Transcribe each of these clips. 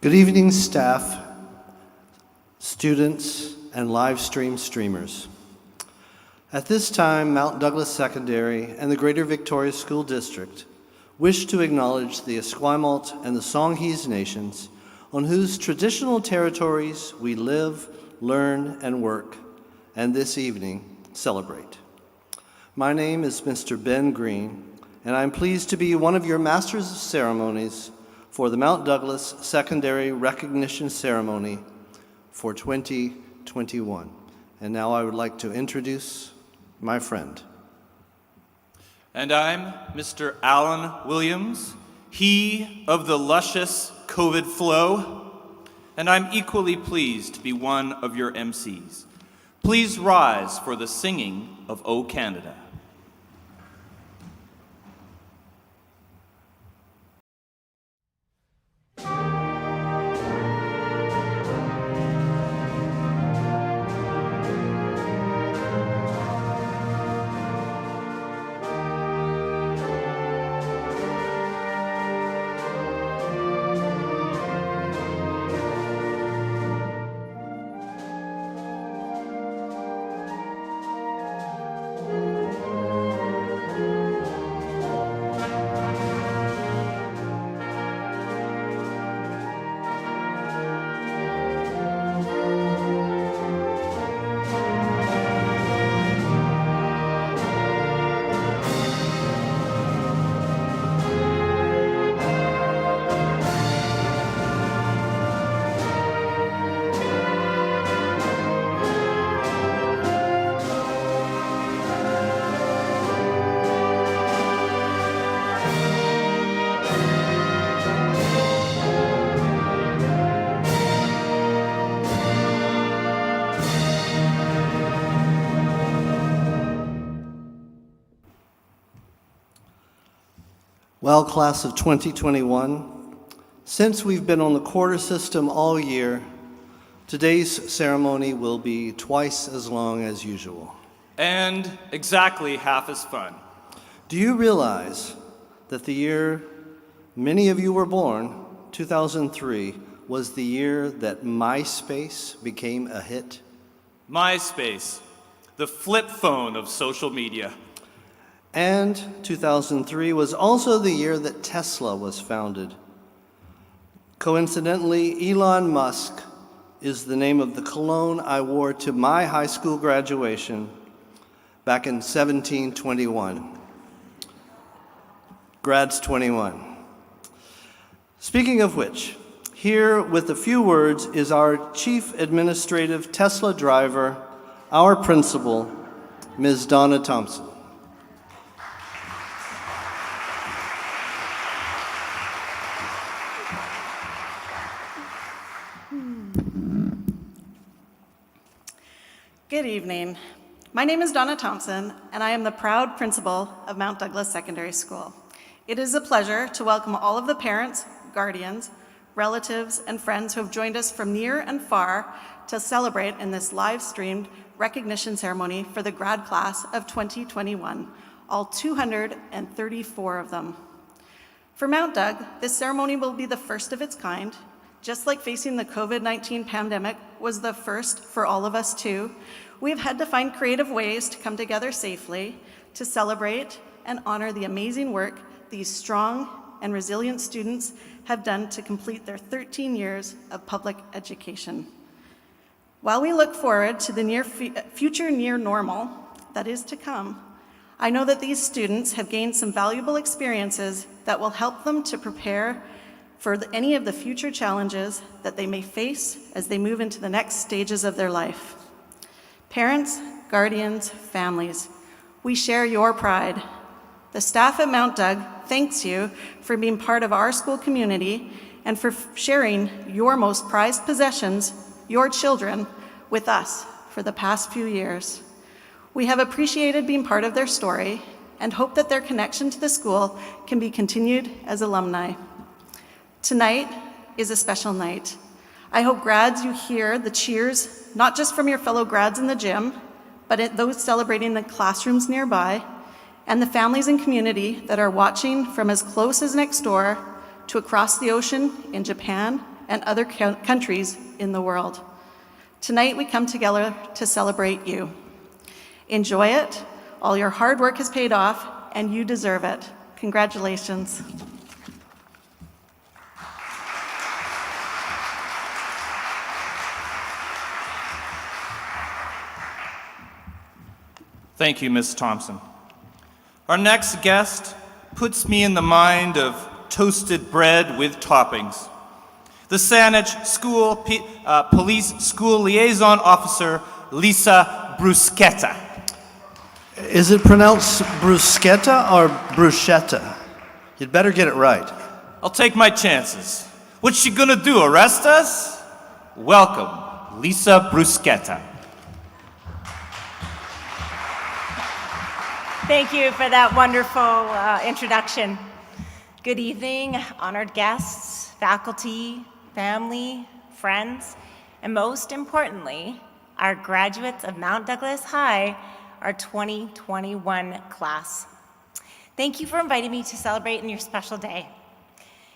Good evening, staff, students, and live stream streamers. At this time, Mount Douglas Secondary and the Greater Victoria School District wish to acknowledge the Esquimalt and the Songhees Nations on whose traditional territories we live, learn, and work, and this evening celebrate. My name is Mr. Ben Green, and I'm pleased to be one of your Masters of Ceremonies for the Mount Douglas Secondary Recognition Ceremony for 2021. And now I would like to introduce my friend. And I'm Mr. Alan Williams, he of the luscious COVID flow, and I'm equally pleased to be one of your MCs. Please rise for the singing of O Canada. Well, class of 2021, since we've been on the quarter system all year, today's ceremony will be twice as long as usual. And exactly half as fun. Do you realize that the year many of you were born, 2003, was the year that MySpace became a hit? MySpace, the flip phone of social media. And 2003 was also the year that Tesla was founded. Coincidentally, Elon Musk is the name of the cologne I wore to my high school graduation back in 1721. Grad's 21. Speaking of which, here with a few words is our Chief Administrative Tesla driver, our principal, Ms. Donna Thompson. Good evening. My name is Donna Thompson, and I am the proud principal of Mount Douglas Secondary School. It is a pleasure to welcome all of the parents, guardians, relatives, and friends who have joined us from near and far to celebrate in this live-streamed recognition ceremony for the grad class of 2021, all 234 of them. For Mount Doug, this ceremony will be the first of its kind. Just like facing the COVID-19 pandemic was the first for all of us too, we have had to find creative ways to come together safely to celebrate and honor the amazing work these strong and resilient students have done to complete their 13 years of public education. While we look forward to the future near normal that is to come, I know that these students have gained some valuable experiences that will help them to prepare for any of the future challenges that they may face as they move into the next stages of their life. Parents, guardians, families, we share your pride. The staff at Mount Doug thanks you for being part of our school community and for sharing your most prized possessions, your children, with us for the past few years. We have appreciated being part of their story and hope that their connection to the school can be continued as alumni. Tonight is a special night. I hope grads, you hear the cheers, not just from your fellow grads in the gym, but those celebrating the classrooms nearby, and the families and community that are watching from as close as next door to across the ocean in Japan and other countries in the world. Tonight, we come together to celebrate you. Enjoy it. All your hard work has paid off, and you deserve it. Congratulations. Thank you, Ms. Thompson. Our next guest puts me in the mind of toasted bread with toppings. The Saanich Police School Liaison Officer, Lisa Bruschetta. Is it pronounced bruschetta or bruschetta? You'd better get it right. I'll take my chances. What's she gonna do, arrest us? Welcome, Lisa Bruschetta. Thank you for that wonderful introduction. Good evening, honored guests, faculty, family, friends, and most importantly, our graduates of Mount Douglas High, our 2021 class. Thank you for inviting me to celebrate in your special day.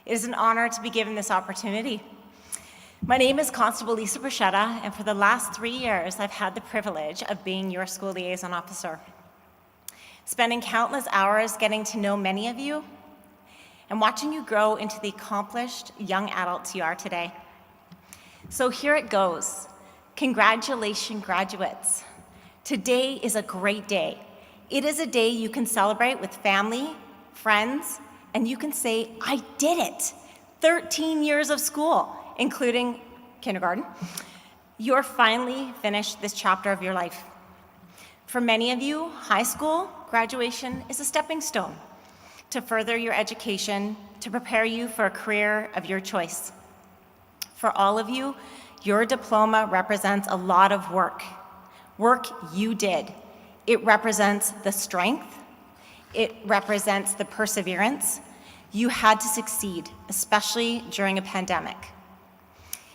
It is an honor to be given this opportunity. My name is Constable Lisa Bruschetta, and for the last 3 years, I've had the privilege of being your school liaison officer. Spending countless hours getting to know many of you and watching you grow into the accomplished young adults you are today. So here it goes. Congratulations, graduates. Today is a great day. It is a day you can celebrate with family, friends, and you can say, I did it. 13 years of school, including kindergarten. You're finally finished this chapter of your life. For many of you, high school graduation is a stepping stone to further your education, to prepare you for a career of your choice. For all of you, your diploma represents a lot of work you did. It represents the strength, it represents the perseverance. You had to succeed, especially during a pandemic.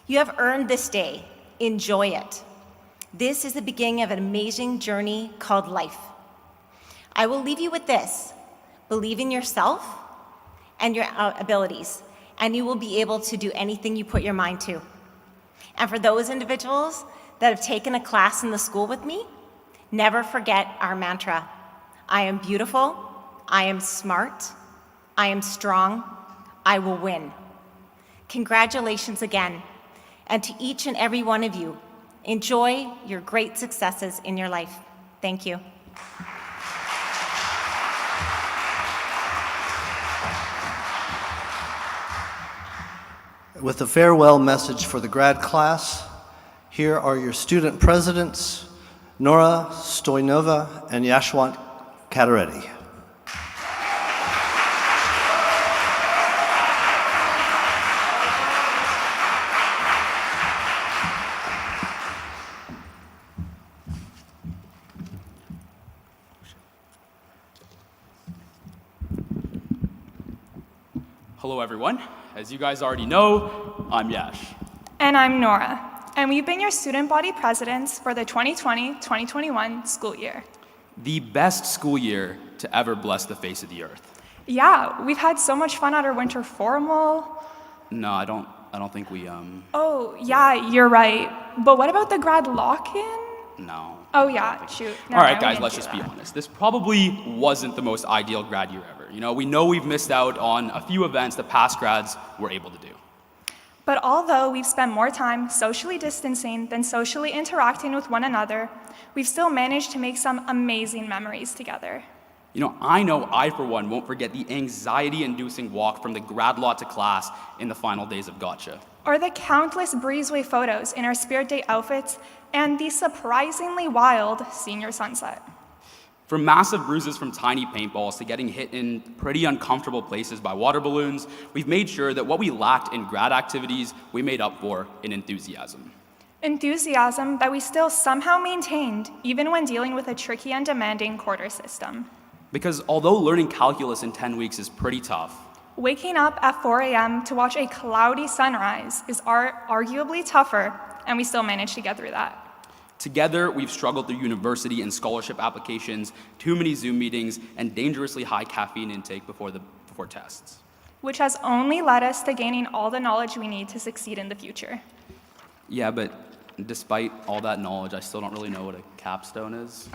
You have earned this day. Enjoy it. This is the beginning of an amazing journey called life. I will leave you with this. Believe in yourself and your abilities, and you will be able to do anything you put your mind to. And for those individuals that have taken a class in the school with me, never forget our mantra. I am beautiful, I am smart, I am strong, I will win. Congratulations again. And to each and every one of you, enjoy your great successes in your life. Thank you. With a farewell message for the grad class, here are your student presidents, Nora Stoyanova and Yashwant Katareddy. Hello, everyone. As you guys already know, I'm Yash. And I'm Nora, and we've been your student body presidents for the 2020-2021 school year. The best school year to ever bless the face of the earth. Yeah, we've had so much fun at our winter formal. No, I don't think we, Oh, yeah, you're right. But what about the grad lock-in? no. Oh, yeah, shoot. All right, guys, let's just be honest. This probably wasn't the most ideal grad year ever. You know, we know we've missed out on a few events that past grads were able to do. But although we've spent more time socially distancing than socially interacting with one another, we've still managed to make some amazing memories together. You know I, for one, won't forget the anxiety-inducing walk from the grad lot to class in the final days of Gotcha. Or the countless breezeway photos in our Spirit Day outfits and the surprisingly wild senior sunset. From massive bruises from tiny paintballs to getting hit in pretty uncomfortable places by water balloons, we've made sure that what we lacked in grad activities, we made up for in enthusiasm. Enthusiasm that we still somehow maintained even when dealing with a tricky and demanding quarter system. Because although learning calculus in 10 weeks is pretty tough, Waking up at 4 a.m. to watch a cloudy sunrise is arguably tougher, and we still managed to get through that. together we've struggled through university and scholarship applications, too many Zoom meetings, and dangerously high caffeine intake before tests. which has only led us to gaining all the knowledge we need to succeed in the future. Yeah, but despite all that knowledge, I still don't really know what a capstone is.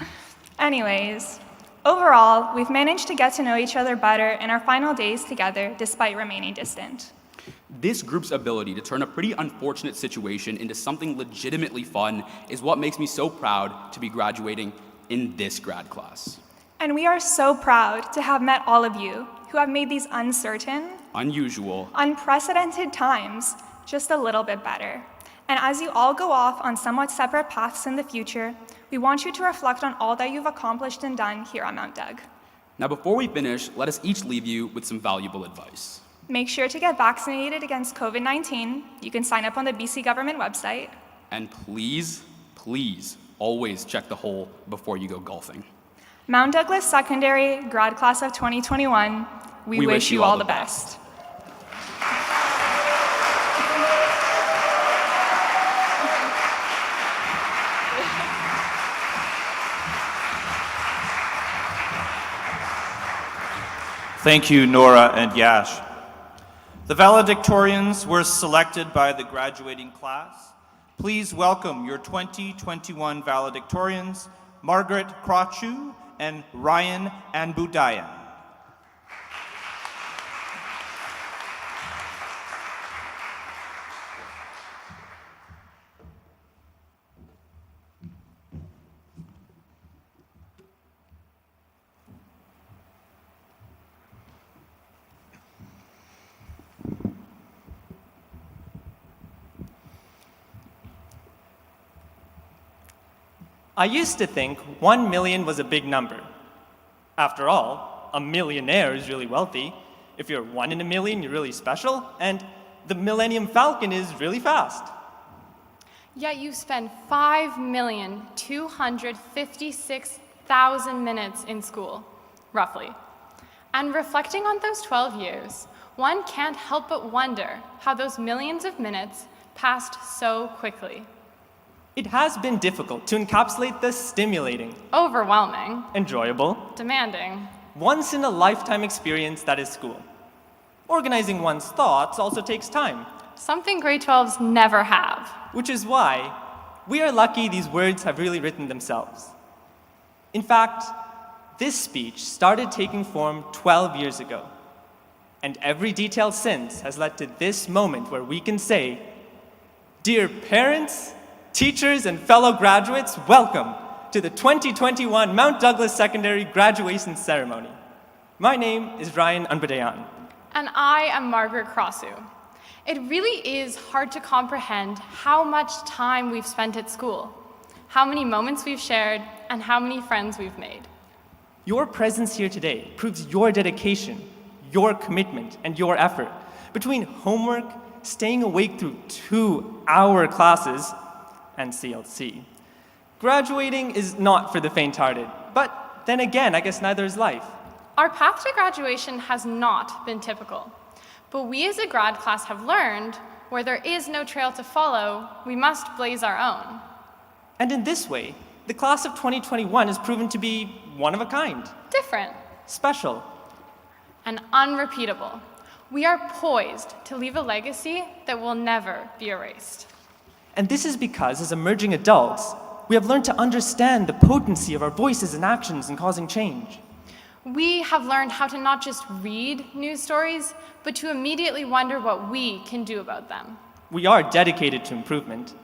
Anyways, overall, we've managed to get to know each other better in our final days together despite remaining distant. This group's ability to turn a pretty unfortunate situation into something legitimately fun is what makes me so proud to be graduating in this grad class. And we are so proud to have met all of you who have made these uncertain, Unusual. unprecedented times just a little bit better. And as you all go off on somewhat separate paths in the future, we want you to reflect on all that you've accomplished and done here on Mount Doug. Now, before we finish, let us each leave you with some valuable advice. Make sure to get vaccinated against COVID-19. You can sign up on the BC government website. And please, please, always check the hole before you go golfing. Mount Douglas Secondary, grad class of 2021, we wish you all the best. Thank you, Nora and Yash. The valedictorians were selected by the graduating class. Please welcome your 2021 valedictorians, Margaret Krachu and Ryan Anbudayan. I used to think 1 million was a big number. After all, a millionaire is really wealthy. If you're 1 in a million, you're really special, and the Millennium Falcon is really fast. Yet you spend 5,256,000 minutes in school, roughly. And reflecting on those 12 years, one can't help but wonder how those millions of minutes passed so quickly. It has been difficult to encapsulate the stimulating, Overwhelming, enjoyable, demanding. once-in-a-lifetime experience that is school. Organizing one's thoughts also takes time, Something grade 12s never have. which is why we are lucky these words have really written themselves. In fact, this speech started taking form 12 years ago, and every detail since has led to this moment where we can say, "Dear parents, teachers, and fellow graduates, welcome to the 2021 Mount Douglas Secondary Graduation Ceremony. My name is Ryan Anbudayan. And I am Margaret Krasu. It really is hard to comprehend how much time we've spent at school, how many moments we've shared, and how many friends we've made. Your presence here today proves your dedication, your commitment, and your effort. Between homework, staying awake through 2-hour classes, and CLC. Graduating is not for the faint-hearted, but then again, I guess neither is life. Our path to graduation has not been typical, but we as a grad class have learned where there is no trail to follow, we must blaze our own. And in this way, the class of 2021 has proven to be one of a kind, Different special. and unrepeatable. We are poised to leave a legacy that will never be erased. And this is because, as emerging adults, we have learned to understand the potency of our voices and actions in causing change. We have learned how to not just read news stories, but to immediately wonder what we can do about them. We are dedicated to improvement.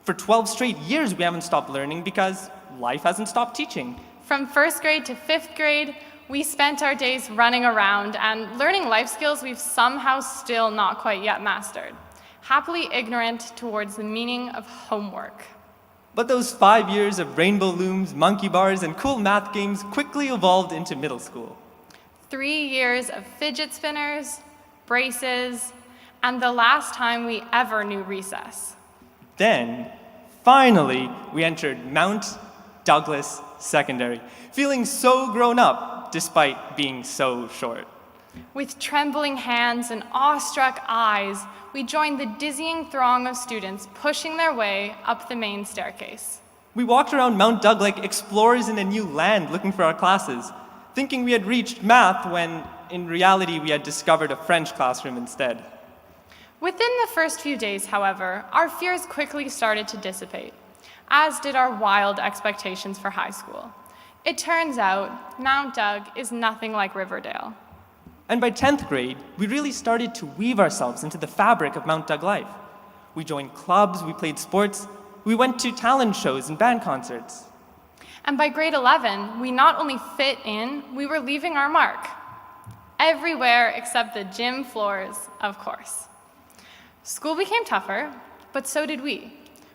For 12 straight years, we haven't stopped learning because life hasn't stopped teaching. From first grade to fifth grade, we spent our days running around and learning life skills we've somehow still not quite yet mastered, happily ignorant towards the meaning of homework. But those 5 years of rainbow looms, monkey bars, and cool math games quickly evolved into middle school. 3 years of fidget spinners, braces, and the last time we ever knew recess. Then, finally, we entered Mount Douglas Secondary, feeling so grown up despite being so short. With trembling hands and awestruck eyes, we joined the dizzying throng of students pushing their way up the main staircase. We walked around Mount Doug like explorers in a new land looking for our classes, thinking we had reached math when in reality, we had discovered a French classroom instead. Within the first few days, however, our fears quickly started to dissipate, as did our wild expectations for high school. It turns out Mount Doug is nothing like Riverdale. And by 10th grade, we really started to weave ourselves into the fabric of Mount Doug life. We joined clubs, we played sports, we went to talent shows and band concerts. And by grade 11, we not only fit in, we were leaving our mark. Everywhere except the gym floors, of course. School became tougher, but so did we.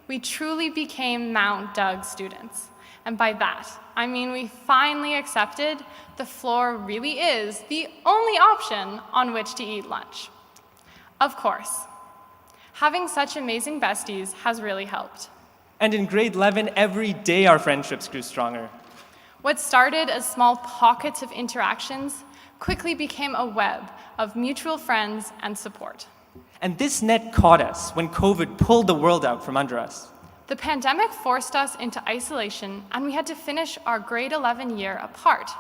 We truly became Mount Doug students. And by that, I mean we finally accepted the floor really is the only option on which to eat lunch. Of course, having such amazing besties has really helped. And in grade 11, every day our friendships grew stronger. What started as small pockets of interactions quickly became a web of mutual friends and support. And this net caught us when COVID pulled the world out from under us. The pandemic forced us into isolation, and we had to finish our grade 11 year apart.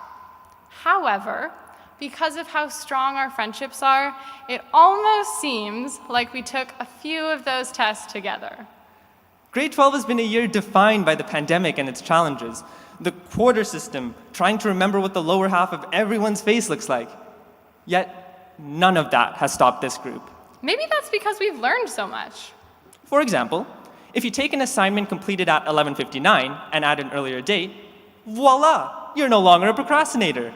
However, because of how strong our friendships are, it almost seems like we took a few of those tests together. Grade 12 has been a year defined by the pandemic and its challenges. The quarter system, trying to remember what the lower half of everyone's face looks like. Yet, none of that has stopped this group. Maybe that's because we've learned so much. For example, if you take an assignment completed at 11:59 and add an earlier date, voila, you're no longer a procrastinator.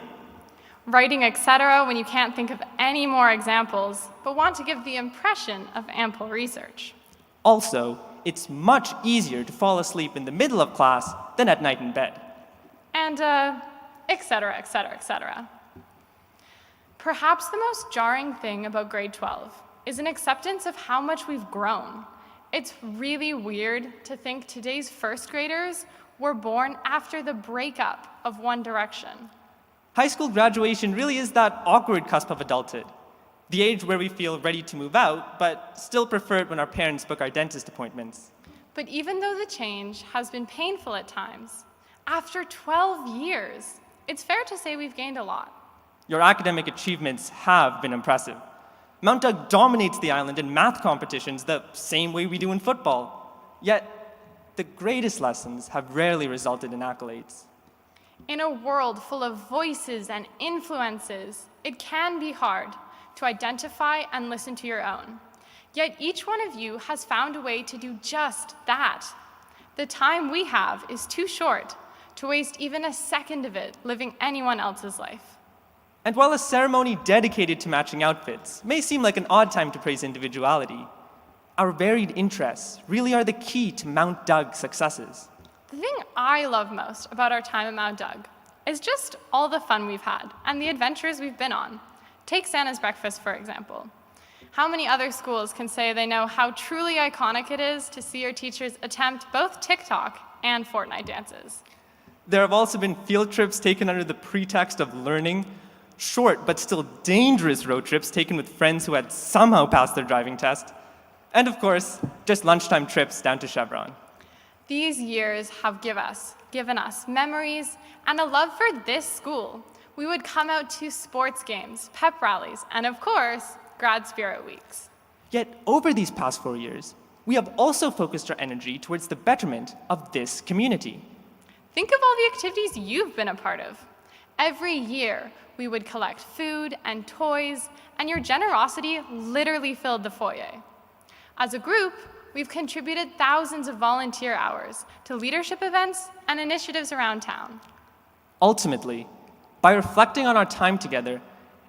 Writing etc. when you can't think of any more examples, but want to give the impression of ample research. Also, it's much easier to fall asleep in the middle of class than at night in bed. And etc., etc., etc. Perhaps the most jarring thing about grade 12 is an acceptance of how much we've grown. It's really weird to think today's first graders were born after the breakup of One Direction. High school graduation really is that awkward cusp of adulthood. The age where we feel ready to move out, but still prefer it when our parents book our dentist appointments. But even though the change has been painful at times, after 12 years, it's fair to say we've gained a lot. Your academic achievements have been impressive. Mount Doug dominates the island in math competitions the same way we do in football. Yet, the greatest lessons have rarely resulted in accolades. In a world full of voices and influences, it can be hard to identify and listen to your own. Yet each one of you has found a way to do just that. The time we have is too short to waste even a second of it living anyone else's life. And while a ceremony dedicated to matching outfits may seem like an odd time to praise individuality, our varied interests really are the key to Mount Doug's successes. The thing I love most about our time at Mount Doug is just all the fun we've had and the adventures we've been on. Take Santa's breakfast, for example. How many other schools can say they know how truly iconic it is to see your teachers attempt both TikTok and Fortnite dances? There have also been field trips taken under the pretext of learning, short but still dangerous road trips taken with friends who had somehow passed their driving test, and of course, just lunchtime trips down to Chevron. These years have given us memories and a love for this school. We would come out to sports games, pep rallies, and of course, Grad Spirit Weeks. Yet over these past 4 years, we have also focused our energy towards the betterment of this community. Think of all the activities you've been a part of. Every year, we would collect food and toys, and your generosity literally filled the foyer. As a group, we've contributed thousands of volunteer hours to leadership events and initiatives around town. Ultimately, by reflecting on our time together,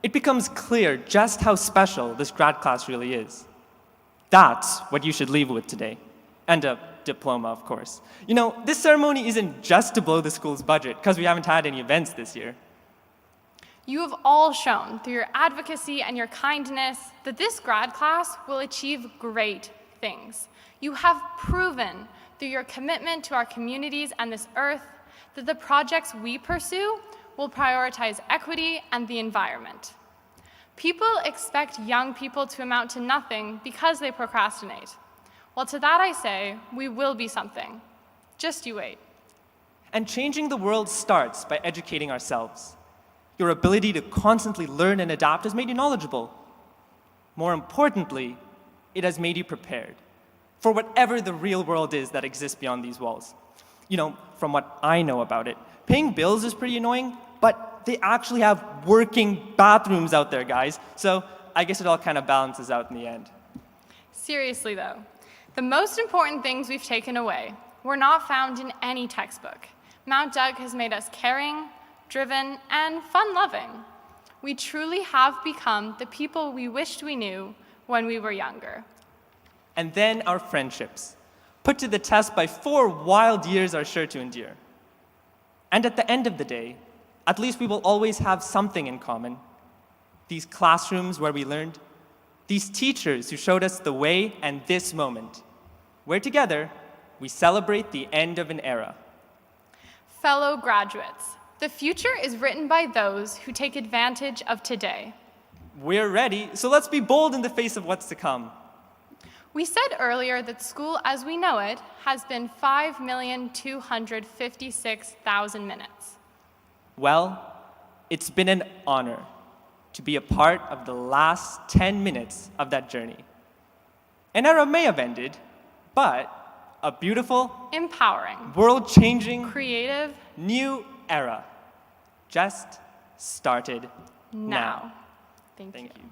it becomes clear just how special this grad class really is. That's what you should leave with today. And a diploma, of course. You know, this ceremony isn't just to blow the school's budget, because we haven't had any events this year. You have all shown through your advocacy and your kindness that this grad class will achieve great things. You have proven through your commitment to our communities and this earth that the projects we pursue will prioritize equity and the environment. People expect young people to amount to nothing because they procrastinate. Well, to that I say, we will be something. Just you wait. And changing the world starts by educating ourselves. Your ability to constantly learn and adapt has made you knowledgeable. More importantly, it has made you prepared for whatever the real world is that exists beyond these walls. You know, from what I know about it, paying bills is pretty annoying, but they actually have working bathrooms out there, guys. So I guess it all kind of balances out in the end. Seriously, though, the most important things we've taken away were not found in any textbook. Mount Doug has made us caring, driven, and fun-loving. We truly have become the people we wished we knew when we were younger. And then our friendships, put to the test by 4 wild years, are sure to endure. And at the end of the day, at least we will always have something in common. These classrooms where we learned, these teachers who showed us the way, and this moment, where together we celebrate the end of an era. Fellow graduates, the future is written by those who take advantage of today. We're ready, so let's be bold in the face of what's to come. We said earlier that school as we know it has been 5,256,000 minutes. Well, it's been an honor to be a part of the last 10 minutes of that journey. An era may have ended, but a beautiful, Empowering, world-changing, creative, new era just started now. Thank you. Thank you.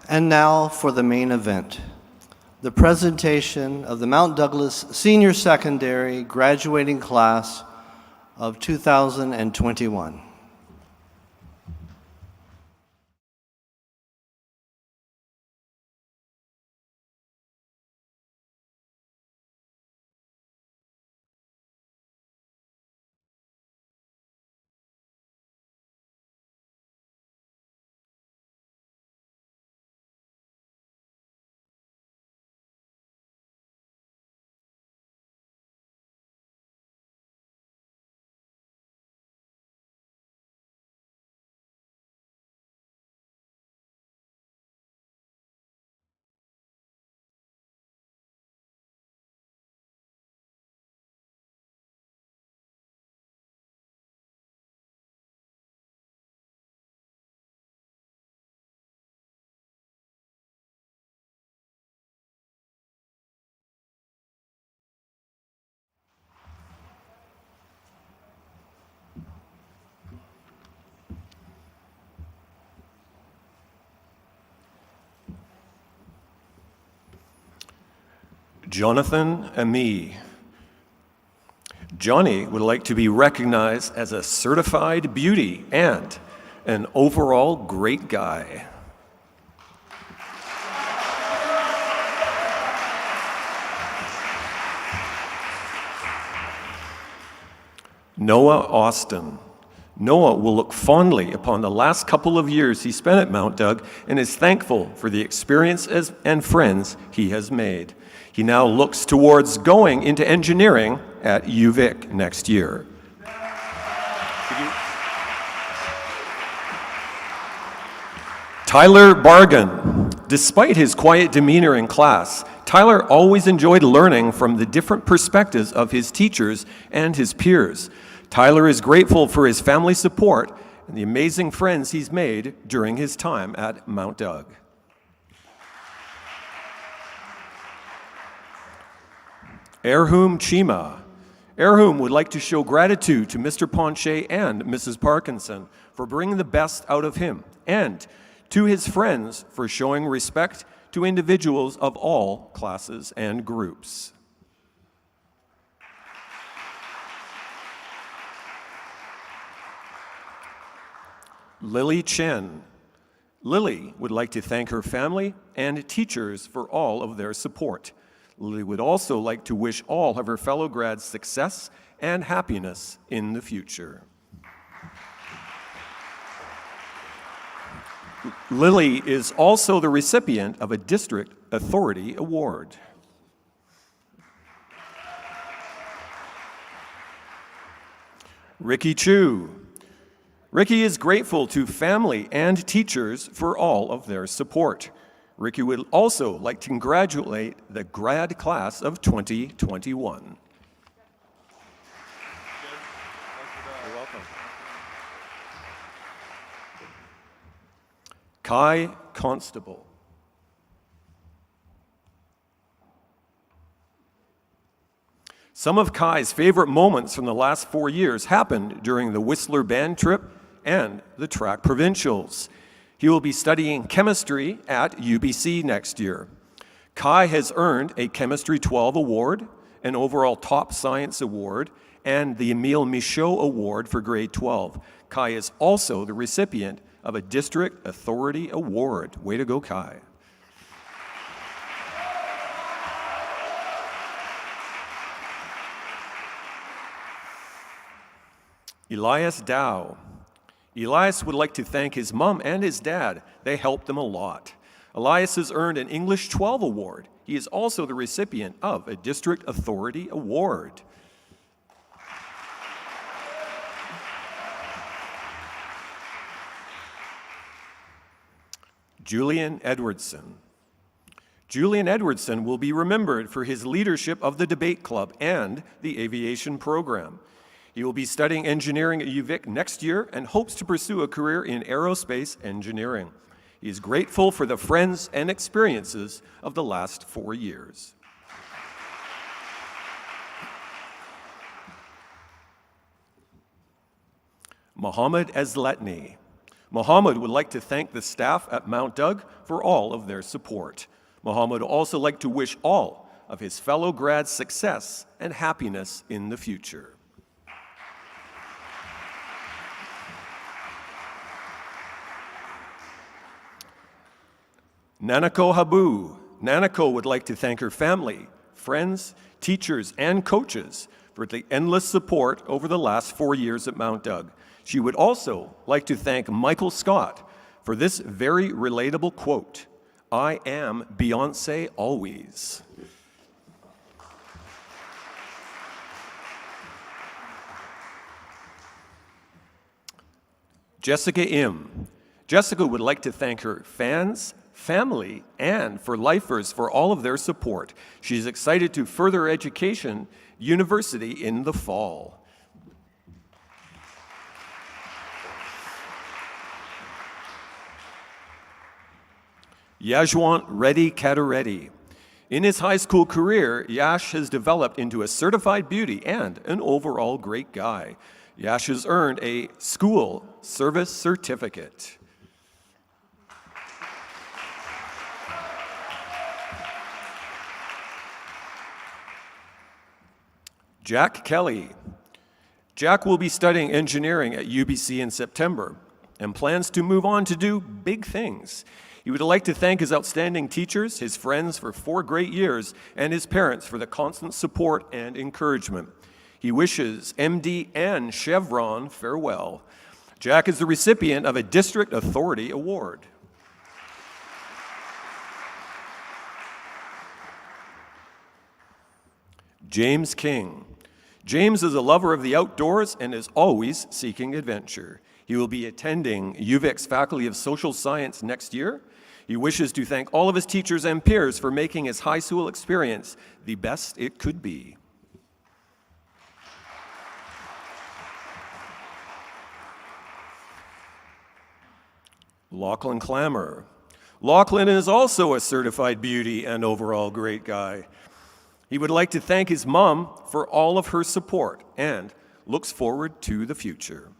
And now for the main event, the presentation of the Mount Douglas Senior Secondary graduating class of 2021. Jonathan Ami. Johnny would like to be recognized as a certified beauty and an overall great guy. Noah Austin. Noah will look fondly upon the last couple of years he spent at Mount Doug and is thankful for the experiences and friends he has made. He now looks towards going into engineering at UVic next year. Tyler Bargan. Despite his quiet demeanor in class, Tyler always enjoyed learning from the different perspectives of his teachers and his peers. Tyler is grateful for his family support and the amazing friends he's made during his time at Mount Doug. Erhum Chima. Erhum would like to show gratitude to Mr. Ponche and Mrs. Parkinson for bringing the best out of him, and to his friends for showing respect to individuals of all classes and groups. Lily Chen. Lily would like to thank her family and teachers for all of their support. Lily would also like to wish all of her fellow grads success and happiness in the future. Lily is also the recipient of a District Authority Award. Ricky Chu. Ricky is grateful to family and teachers for all of their support. Ricky would also like to congratulate the grad class of 2021. You're welcome. Kai Constable. Some of Kai's favorite moments from the last 4 years happened during the Whistler band trip and the track provincials. He will be studying chemistry at UBC next year. Kai has earned a Chemistry 12 award, an overall top science award, and the Emile Michaud Award for grade 12. Kai is also the recipient of a District Authority Award. Way to go, Kai. Elias Dow. Elias would like to thank his mom and his dad. They helped him a lot. Elias has earned an English 12 award. He is also the recipient of a District Authority Award. Julian Edwardson. Julian Edwardson will be remembered for his leadership of the debate club and the aviation program. He will be studying engineering at UVic next year and hopes to pursue a career in aerospace engineering. He is grateful for the friends and experiences of the last 4 years. Mohammed Ezletni. Mohammed would like to thank the staff at Mount Doug for all of their support. Mohammed would also like to wish all of his fellow grads success and happiness in the future. Nanako Habu. Nanako would like to thank her family, friends, teachers, and coaches for the endless support over the last 4 years at Mount Doug. She would also like to thank Michael Scott for this very relatable quote, "I am Beyoncé always." Jessica Im. Jessica would like to thank her fans, family, and for lifers for all of their support. She is excited to further education university in the fall. Yashwant Reddy Katareddy. In his high school career, Yash has developed into a certified beauty and an overall great guy. Yash has earned a school service certificate. Jack Kelly. Jack will be studying engineering at UBC in September and plans to move on to do big things. He would like to thank his outstanding teachers, his friends for 4 great years, and his parents for the constant support and encouragement. He wishes MD and Chevron farewell. Jack is the recipient of a District Authority Award. James King. James is a lover of the outdoors and is always seeking adventure. He will be attending UVic's Faculty of Social Science next year. He wishes to thank all of his teachers and peers for making his high school experience the best it could be. Lachlan Clammer. Lachlan is also a certified beauty and overall great guy. He would like to thank his mom for all of her support and looks forward to the future.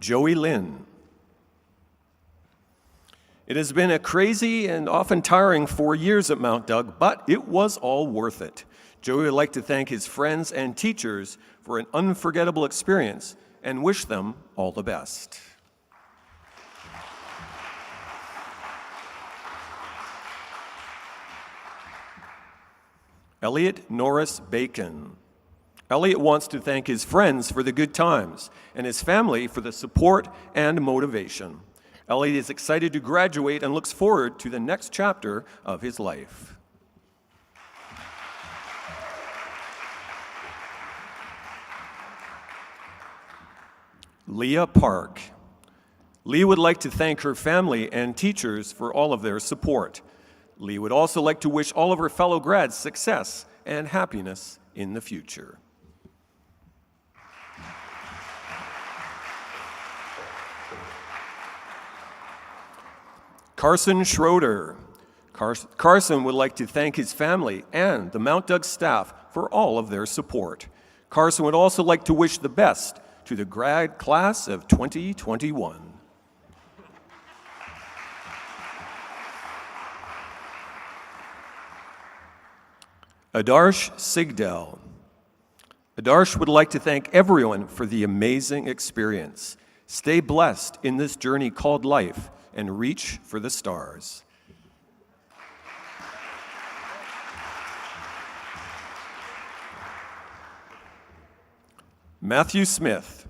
Joey Lynn. It has been a crazy and often tiring 4 years at Mount Doug, but it was all worth it. Joey would like to thank his friends and teachers for an unforgettable experience and wish them all the best. Elliot Norris Bacon. Elliot wants to thank his friends for the good times and his family for the support and motivation. Elliot is excited to graduate and looks forward to the next chapter of his life. Leah Park. Leah would like to thank her family and teachers for all of their support. Leah would also like to wish all of her fellow grads success and happiness in the future. Carson Schroeder. Carson would like to thank his family and the Mount Doug staff for all of their support. Carson would also like to wish the best to the grad class of 2021. Adarsh Sigdel. Adarsh would like to thank everyone for the amazing experience. Stay blessed in this journey called life and reach for the stars. Matthew Smith.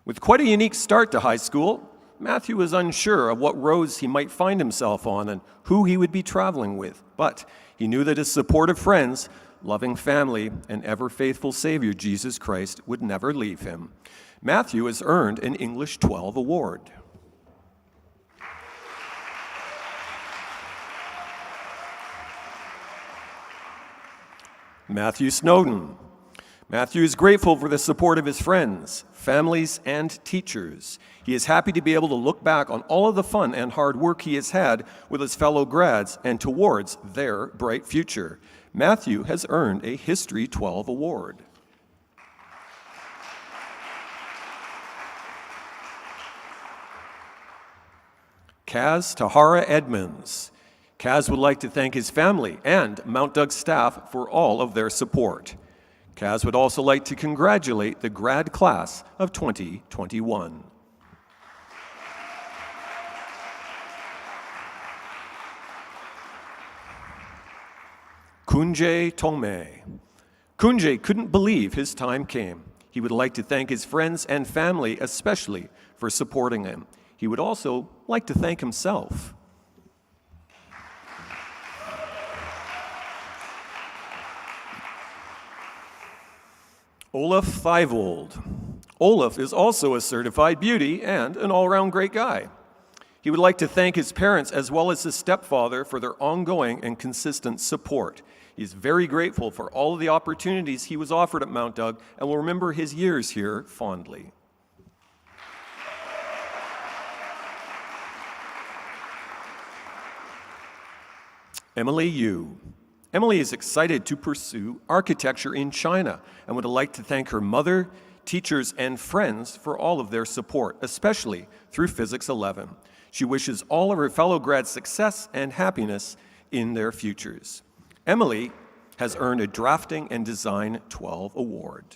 With quite a unique start to high school, Matthew was unsure of what roads he might find himself on and who he would be traveling with, but he knew that his supportive friends, loving family, and ever-faithful Savior Jesus Christ would never leave him. Matthew has earned an English 12 award. Matthew Snowden. Matthew is grateful for the support of his friends, families, and teachers. He is happy to be able to look back on all of the fun and hard work he has had with his fellow grads and towards their bright future. Matthew has earned a History 12 award. Kaz Tahara Edmonds. Kaz would like to thank his family and Mount Doug staff for all of their support. Kaz would also like to congratulate the grad class of 2021. Kunje Tome. Kunje couldn't believe his time came. He would like to thank his friends and family especially for supporting him. He would also like to thank himself. Olaf Thivold. Olaf is also a certified beauty and an all-around great guy. He would like to thank his parents as well as his stepfather for their ongoing and consistent support. He is very grateful for all of the opportunities he was offered at Mount Doug and will remember his years here fondly. Emily Yu. Emily is excited to pursue architecture in China and would like to thank her mother, teachers, and friends for all of their support, especially through Physics 11. She wishes all of her fellow grads success and happiness in their futures. Emily has earned a Drafting and Design 12 award.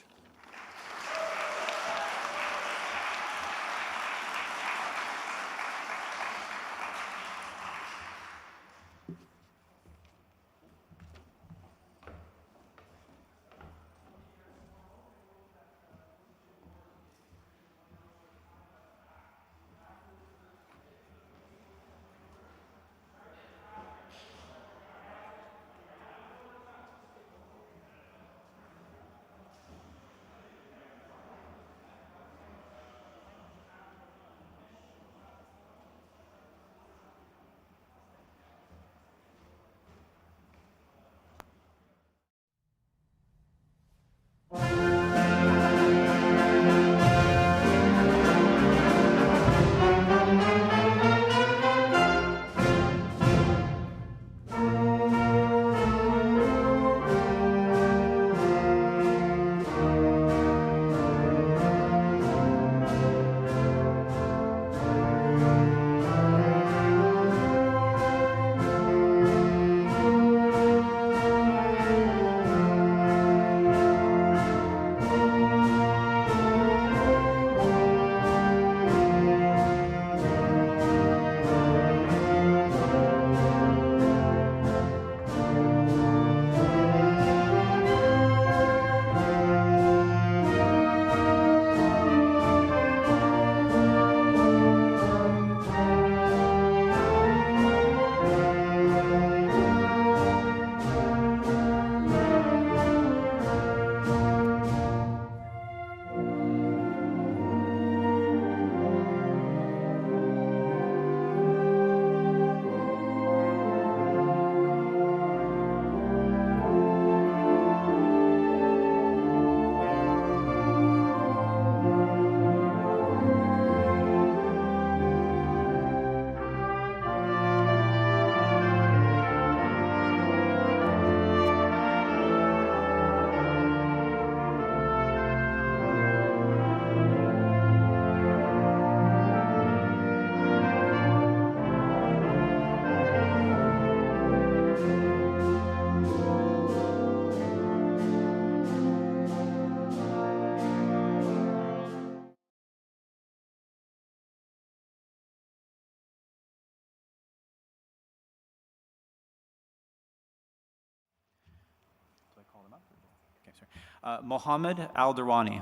Mohammed Al-Darwani.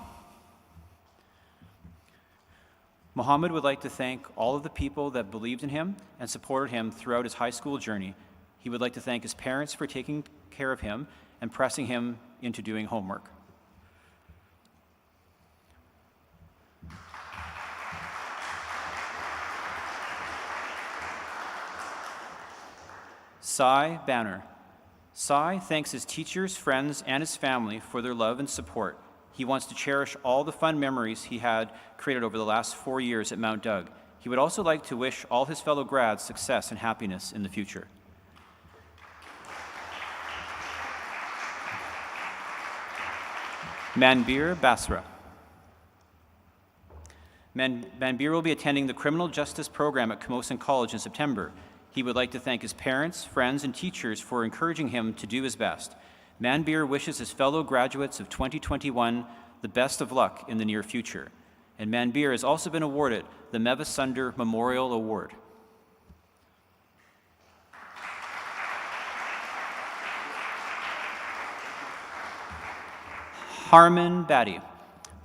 Mohammed would like to thank all of the people that believed in him and supported him throughout his high school journey. He would like to thank his parents for taking care of him and pressing him into doing homework. Cy Banner. Cy thanks his teachers, friends, and his family for their love and support. He wants to cherish all the fun memories he had created over the last 4 years at Mount Doug. He would also like to wish all his fellow grads success and happiness in the future. Manbir Basra. Manbir will be attending the Criminal Justice Program at Camosun College in September. He would like to thank his parents, friends, and teachers for encouraging him to do his best. Manbir wishes his fellow graduates of 2021 the best of luck in the near future. And Manbir has also been awarded the Meva Sunder Memorial Award. Harmon Batty.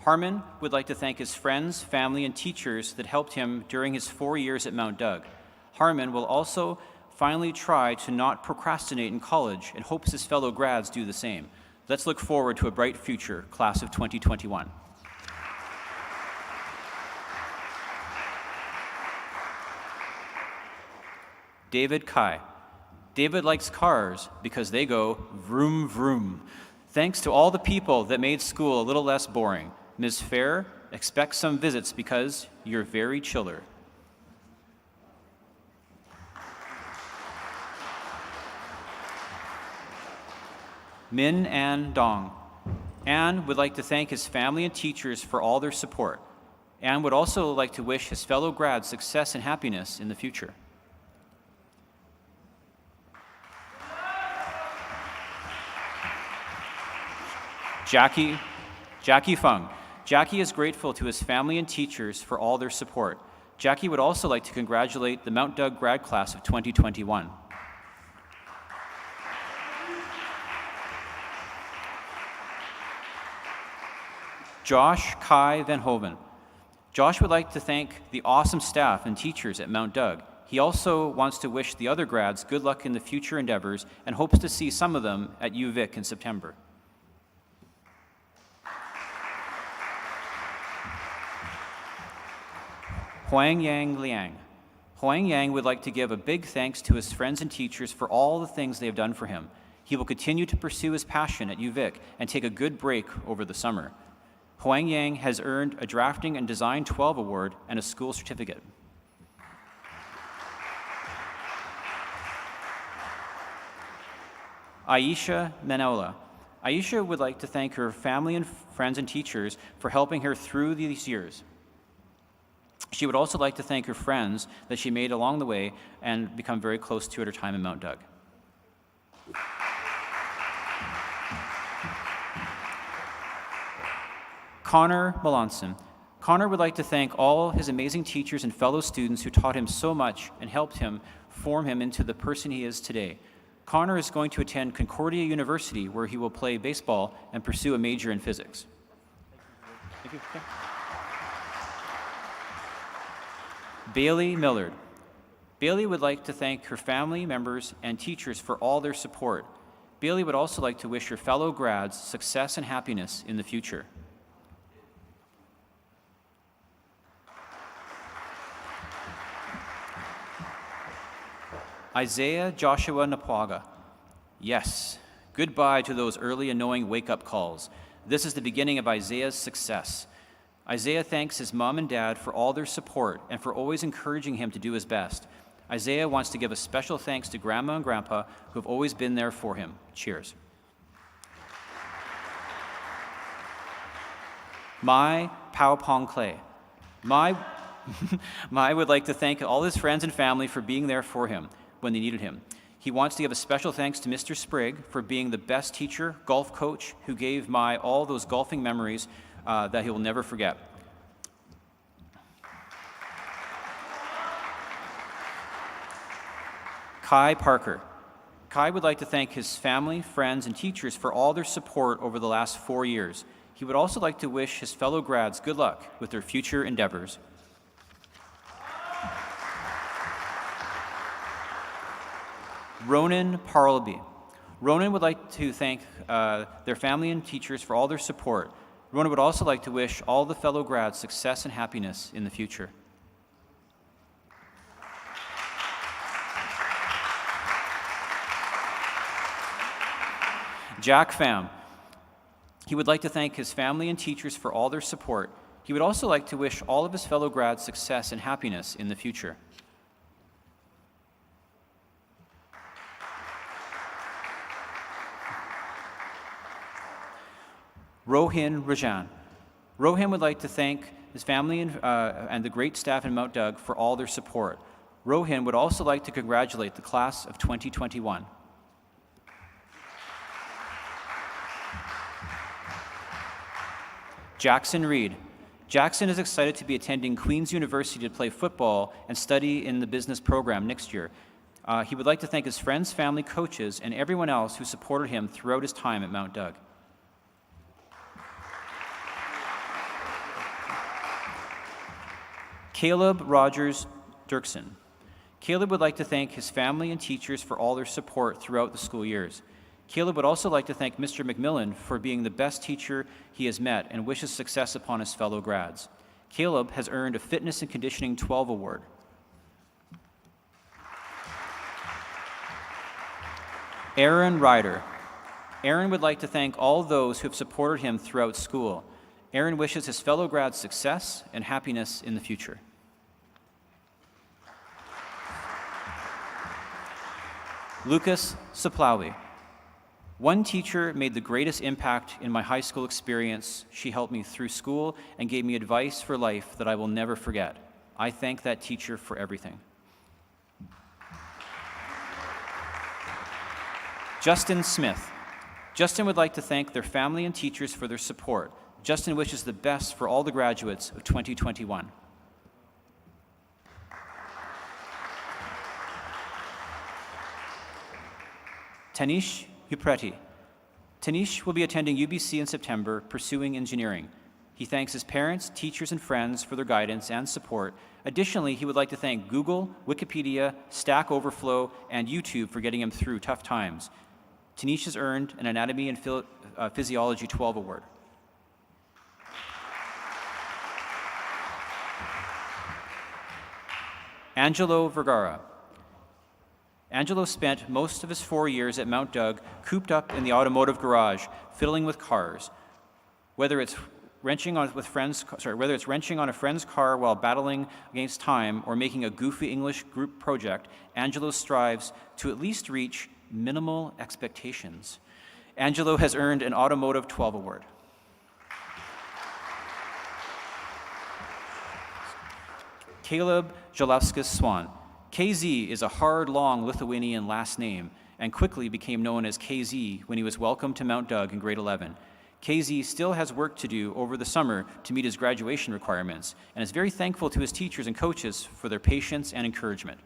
Harmon would like to thank his friends, family, and teachers that helped him during his 4 years at Mount Doug. Harmon will also finally try to not procrastinate in college and hopes his fellow grads do the same. Let's look forward to a bright future, class of 2021. David Kai. David likes cars because they go vroom vroom. Thanks to all the people that made school a little less boring. Ms. Fair, expect some visits because you're very chiller. Min An Dong. Anne would like to thank his family and teachers for all their support. Anne would also like to wish his fellow grads success and happiness in the future. Jackie Fung. Jackie is grateful to his family and teachers for all their support. Jackie would also like to congratulate the Mount Doug grad class of 2021. Josh Kai Van Hoven. Josh would like to thank the awesome staff and teachers at Mount Doug. He also wants to wish the other grads good luck in the future endeavors and hopes to see some of them at UVic in September. Huang Yang Liang. Huang Yang would like to give a big thanks to his friends and teachers for all the things they have done for him. He will continue to pursue his passion at UVic and take a good break over the summer. Huang Yang has earned a Drafting and Design 12 award and a school certificate. Aisha Manola. Aisha would like to thank her family and friends and teachers for helping her through these years. She would also like to thank her friends that she made along the way and become very close to at her time in Mount Doug. Connor Melanson. Connor would like to thank all his amazing teachers and fellow students who taught him so much and helped him form him into the person he is today. Connor is going to attend Concordia University, where he will play baseball and pursue a major in physics. Thank you. Okay. Bailey Millard. Bailey would like to thank her family members and teachers for all their support. Bailey would also like to wish her fellow grads success and happiness in the future. Isaiah Joshua Napwaga. Yes, goodbye to those early annoying wake-up calls. This is the beginning of Isaiah's success. Isaiah thanks his mom and dad for all their support and for always encouraging him to do his best. Isaiah wants to give a special thanks to Grandma and Grandpa who have always been there for him. Cheers. Mai Pao Pong Clay. Mai would like to thank all his friends and family for being there for him when they needed him. He wants to give a special thanks to Mr. Sprigg for being the best teacher, golf coach, who gave Mai all those golfing memories that he will never forget. Kai Parker. Kai would like to thank his family, friends, and teachers for all their support over the last 4 years. He would also like to wish his fellow grads good luck with their future endeavors. Ronan Parleby. Ronan would like to thank their family and teachers for all their support. Ronan would also like to wish all the fellow grads success and happiness in the future. Jack Pham. He would like to thank his family and teachers for all their support. He would also like to wish all of his fellow grads success and happiness in the future. Rohin Rajan. Rohin would like to thank his family and the great staff in Mount Doug for all their support. Rohin would also like to congratulate the class of 2021. Jackson Reed. Jackson is excited to be attending Queen's University to play football and study in the business program next year. He would like to thank his friends, family, coaches, and everyone else who supported him throughout his time at Mount Doug. Caleb Rogers Dirksen. Caleb would like to thank his family and teachers for all their support throughout the school years. Caleb would also like to thank Mr. McMillan for being the best teacher he has met and wishes success upon his fellow grads. Caleb has earned a Fitness and Conditioning 12 award. Aaron Ryder. Aaron would like to thank all those who have supported him throughout school. Aaron wishes his fellow grads success and happiness in the future. Lucas Saplawi. One teacher made the greatest impact in my high school experience. She helped me through school and gave me advice for life that I will never forget. I thank that teacher for everything. Justin Smith. Justin would like to thank their family and teachers for their support. Justin wishes the best for all the graduates of 2021. Tanish Upreti. Tanish will be attending UBC in September, pursuing engineering. He thanks his parents, teachers, and friends for their guidance and support. Additionally, he would like to thank Google, Wikipedia, Stack Overflow, and YouTube for getting him through tough times. Tanish has earned an Anatomy and Physiology 12 award. Angelo Vergara. Angelo spent most of his 4 years at Mount Doug cooped up in the automotive garage, fiddling with cars. Whether it's wrenching on a friend's car while battling against time or making a goofy English group project, Angelo strives to at least reach minimal expectations. Angelo has earned an Automotive 12 award. Caleb Jalowskis Swan. KZ is a hard, long Lithuanian last name and quickly became known as KZ when he was welcomed to Mount Doug in grade 11. KZ still has work to do over the summer to meet his graduation requirements and is very thankful to his teachers and coaches for their patience and encouragement.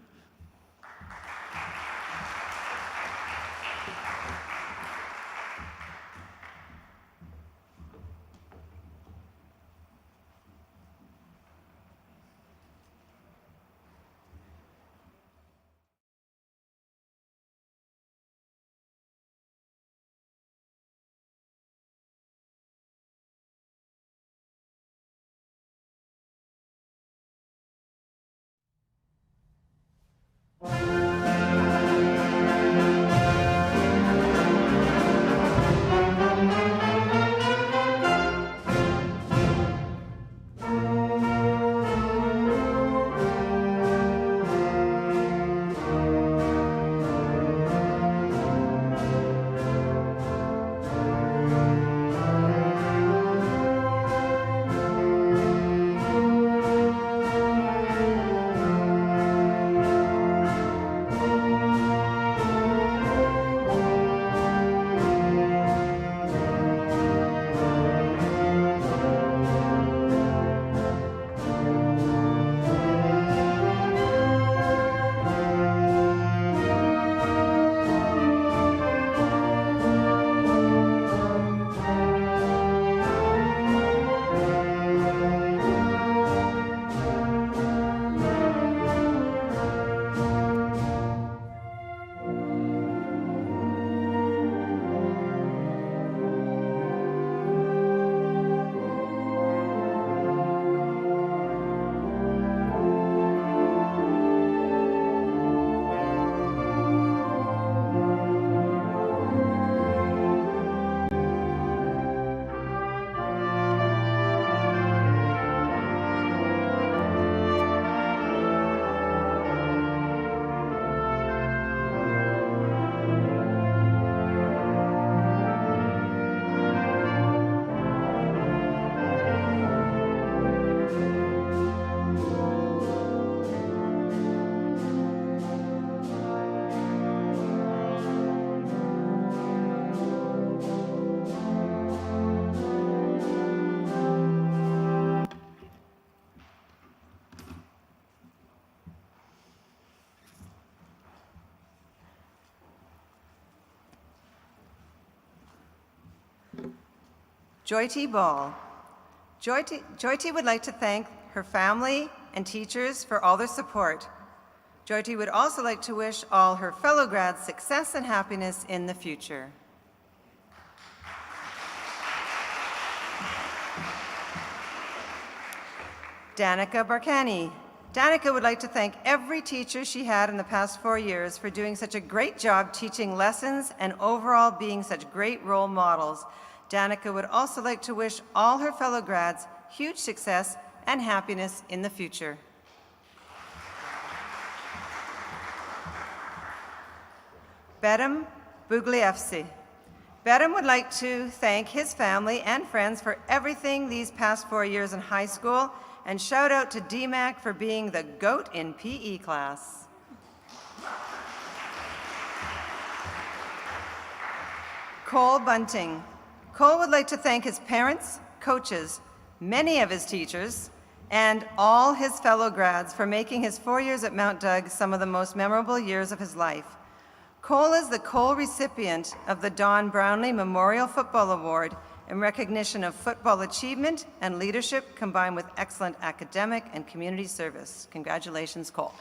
Joy T. Ball. Joy T would like to thank her family and teachers for all their support. Joy T would also like to wish all her fellow grads success and happiness in the future. Danica Barkani. Danica would like to thank every teacher she had in the past 4 years for doing such a great job teaching lessons and overall being such great role models. Danica would also like to wish all her fellow grads huge success and happiness in the future. Bedham Bugliefsi. Bedham would like to thank his family and friends for everything these past 4 years in high school, and shout out to DMAC for being the GOAT in PE class. Cole Bunting. Cole would like to thank his parents, coaches, many of his teachers, and all his fellow grads for making his 4 years at Mount Doug some of the most memorable years of his life. Cole is the Cole recipient of the Don Brownlee Memorial Football Award in recognition of football achievement and leadership combined with excellent academic and community service. Congratulations, Cole.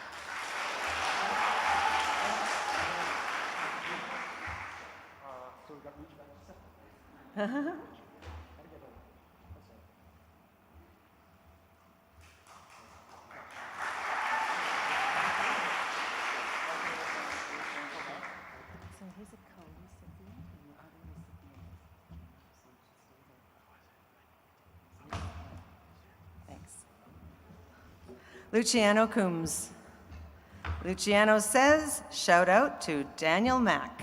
Luciano Coombs. Luciano says, shout out to Daniel Mack.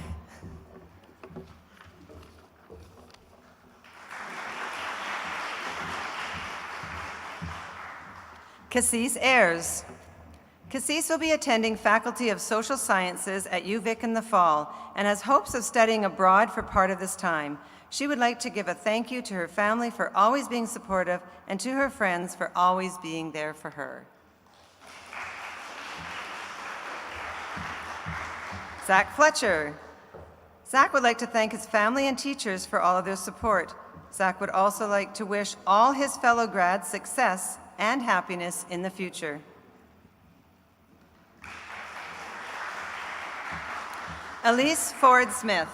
Cassis Ayers. Cassis will be attending Faculty of Social Sciences at UVic in the fall and has hopes of studying abroad for part of this time. She would like to give a thank you to her family for always being supportive and to her friends for always being there for her. Zach Fletcher. Zach would like to thank his family and teachers for all of their support. Zach would also like to wish all his fellow grads success and happiness in the future. Elise Ford Smith.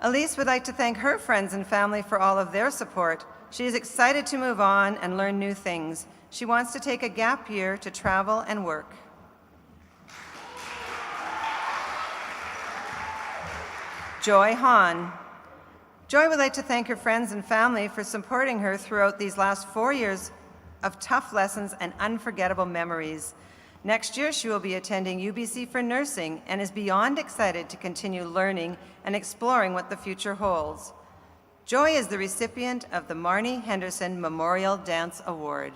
Elise would like to thank her friends and family for all of their support. She is excited to move on and learn new things. She wants to take a gap year to travel and work. Joy Hahn. Joy would like to thank her friends and family for supporting her throughout these last 4 years of tough lessons and unforgettable memories. Next year, she will be attending UBC for nursing and is beyond excited to continue learning and exploring what the future holds. Joy is the recipient of the Marnie Henderson Memorial Dance Award.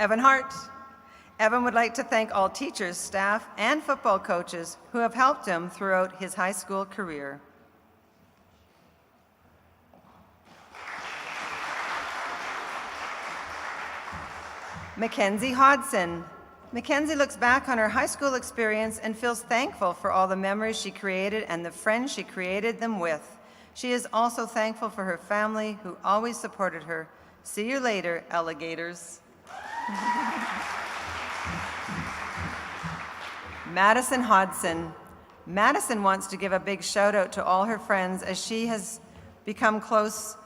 Evan Hart. Evan would like to thank all teachers, staff, and football coaches who have helped him throughout his high school career. Mackenzie Hodson. Mackenzie looks back on her high school experience and feels thankful for all the memories she created and the friends she created them with. She is also thankful for her family who always supported her. See you later, alligators. Madison Hodson. Madison wants to give a big shout out to all her friends as she has become close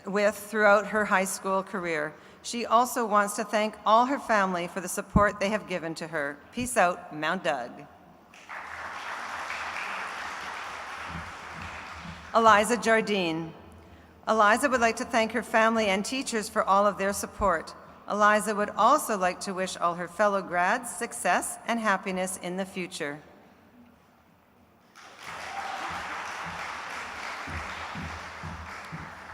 with throughout her high school career. She also wants to thank all her family for the support they have given to her. Peace out, Mount Doug. Eliza Jardine. Eliza would like to thank her family and teachers for all of their support. Eliza would also like to wish all her fellow grads success and happiness in the future.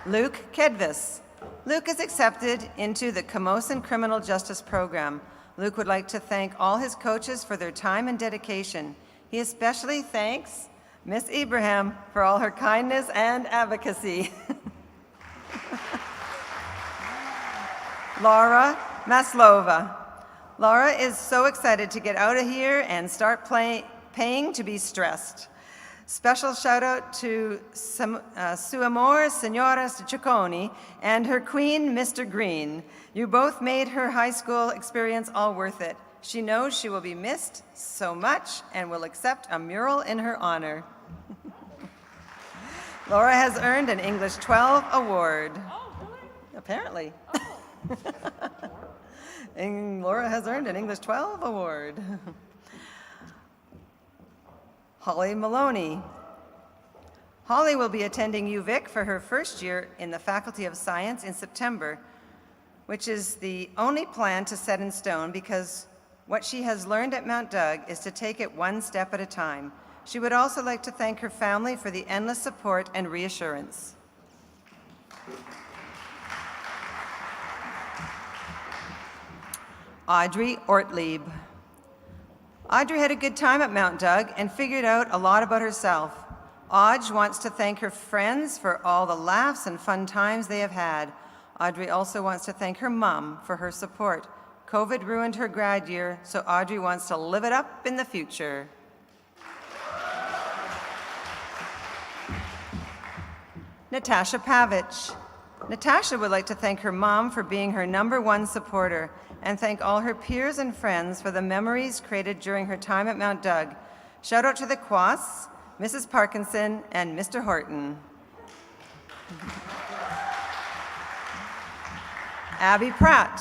Luke Kedvis. Luke is accepted into the Camosun Criminal Justice Program. Luke would like to thank all his coaches for their time and dedication. He especially thanks Miss Ibrahim for all her kindness and advocacy. Laura Maslova. Laura is so excited to get out of here and start paying to be stressed. Special shout out to Su Amor, Senora Ciccone, and her queen, Mr. Green. You both made her high school experience all worth it. She knows she will be missed so much and will accept a mural in her honor. Laura has earned an English 12 award. Oh, really? Apparently. And Laura has earned an English 12 award. Holly Maloney. Holly will be attending UVic for her first year in the Faculty of Science in September, which is the only plan to set in stone because what she has learned at Mount Doug is to take it one step at a time. She would also like to thank her family for the endless support and reassurance. Audrey Ortlieb. Audrey had a good time at Mount Doug and figured out a lot about herself. Audrey wants to thank her friends for all the laughs and fun times they have had. Audrey also wants to thank her mom for her support. COVID ruined her grad year, so Audrey wants to live it up in the future. Natasha Pavich. Natasha would like to thank her mom for being her #1 supporter and thank all her peers and friends for the memories created during her time at Mount Doug. Shout out to the Quass, Mrs. Parkinson, and Mr. Horton. Abby Pratt.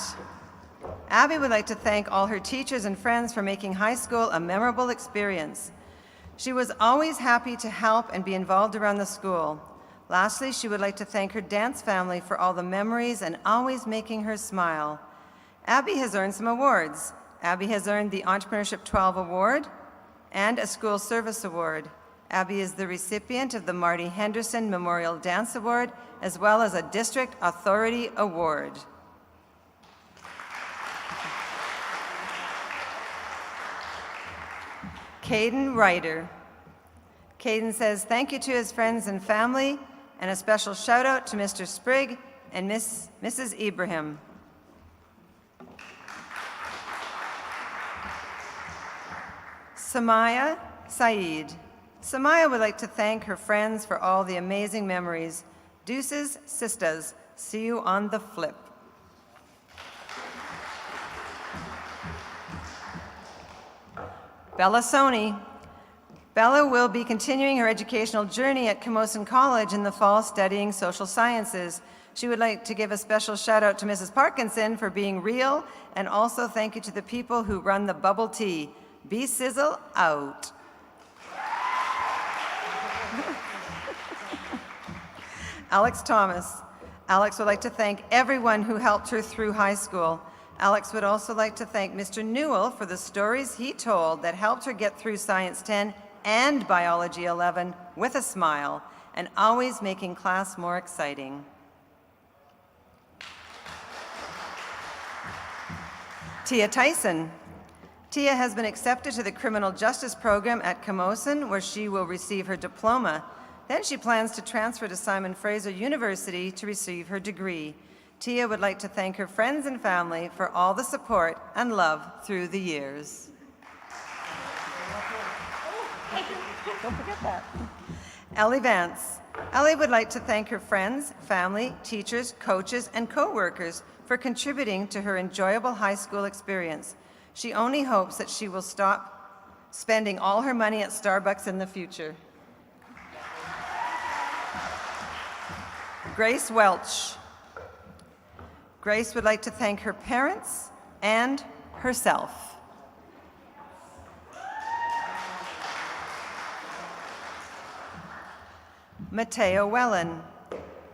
Abby would like to thank all her teachers and friends for making high school a memorable experience. She was always happy to help and be involved around the school. Lastly, she would like to thank her dance family for all the memories and always making her smile. Abby has earned some awards. Abby has earned the Entrepreneurship 12 Award and a School Service Award. Abby is the recipient of the Marty Henderson Memorial Dance Award, as well as a District Authority Award. Caden Ryder. Caden says thank you to his friends and family, and a special shout out to Mr. Sprigg and Mrs. Ibrahim. Samaya Saeed. Samaya would like to thank her friends for all the amazing memories. Deuces, sisters, see you on the flip. Bella Soni. Bella will be continuing her educational journey at Camosun College in the fall studying social sciences. She would like to give a special shout out to Mrs. Parkinson for being real, and also thank you to the people who run the bubble tea. Be Sizzle out. Alex Thomas. Alex would like to thank everyone who helped her through high school. Alex would also like to thank Mr. Newell for the stories he told that helped her get through Science 10 and Biology 11 with a smile, and always making class more exciting. Tia Tyson. Tia has been accepted to the Criminal Justice Program at Camosun, where she will receive her diploma. Then she plans to transfer to Simon Fraser University to receive her degree. Tia would like to thank her friends and family for all the support and love through the years. Don't forget that. Ellie Vance. Ellie would like to thank her friends, family, teachers, coaches, and co-workers for contributing to her enjoyable high school experience. She only hopes that she will stop spending all her money at Starbucks in the future. Grace Welch. Grace would like to thank her parents and herself. Mateo Wellen.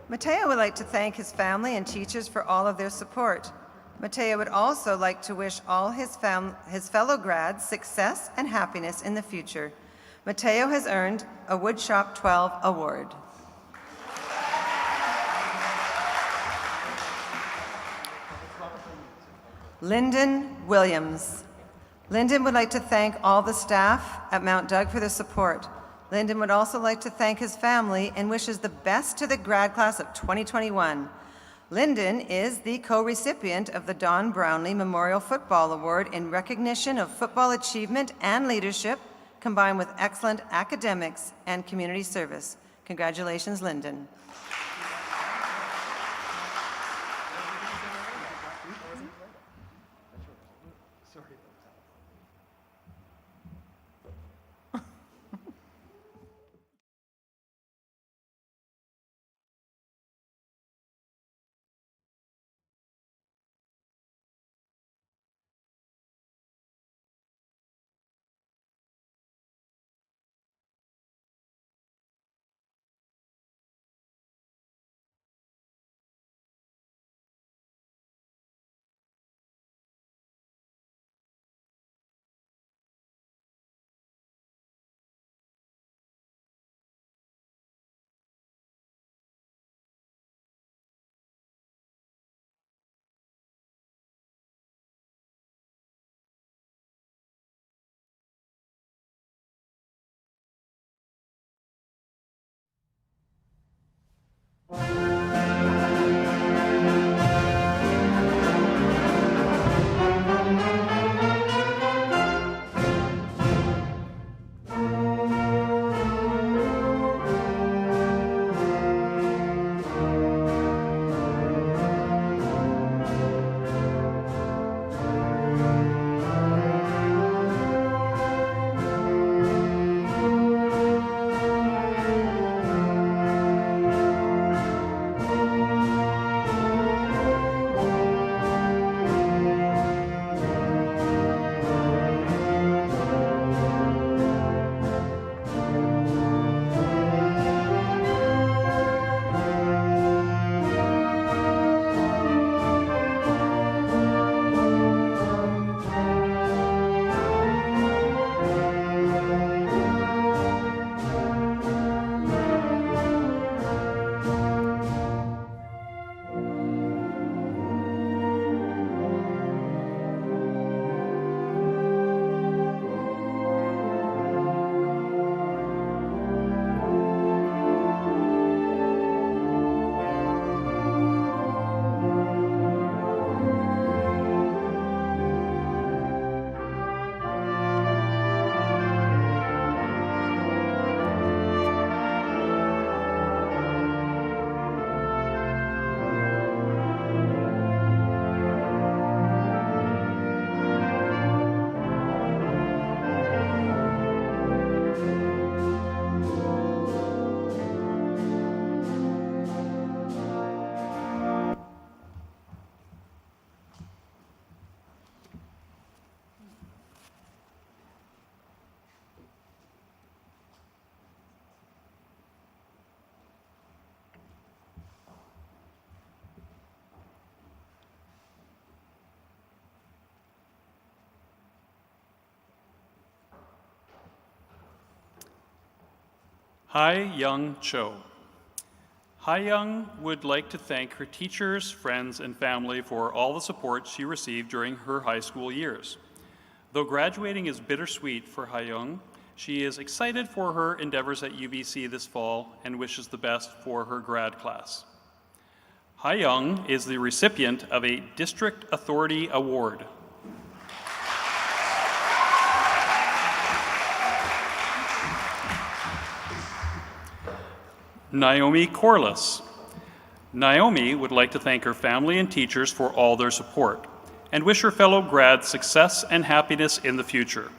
Mateo would like to thank his family and teachers for all of their support. Mateo would also like to wish all his fellow grads success and happiness in the future. Mateo has earned a Woodshop 12 award. Lyndon Williams. Lyndon would like to thank all the staff at Mount Doug for their support. Lyndon would also like to thank his family and wishes the best to the grad class of 2021. Lyndon is the co-recipient of the Don Brownlee Memorial Football Award in recognition of football achievement and leadership, combined with excellent academics and community service. Congratulations, Lyndon. Hai Young Cho. Hai Young would like to thank her teachers, friends, and family for all the support she received during her high school years. Though graduating is bittersweet for Hai Young, she is excited for her endeavors at UBC this fall and wishes the best for her grad class. Hai Young is the recipient of a District Authority Award. Naomi Corliss. Naomi would like to thank her family and teachers for all their support and wish her fellow grads success and happiness in the future.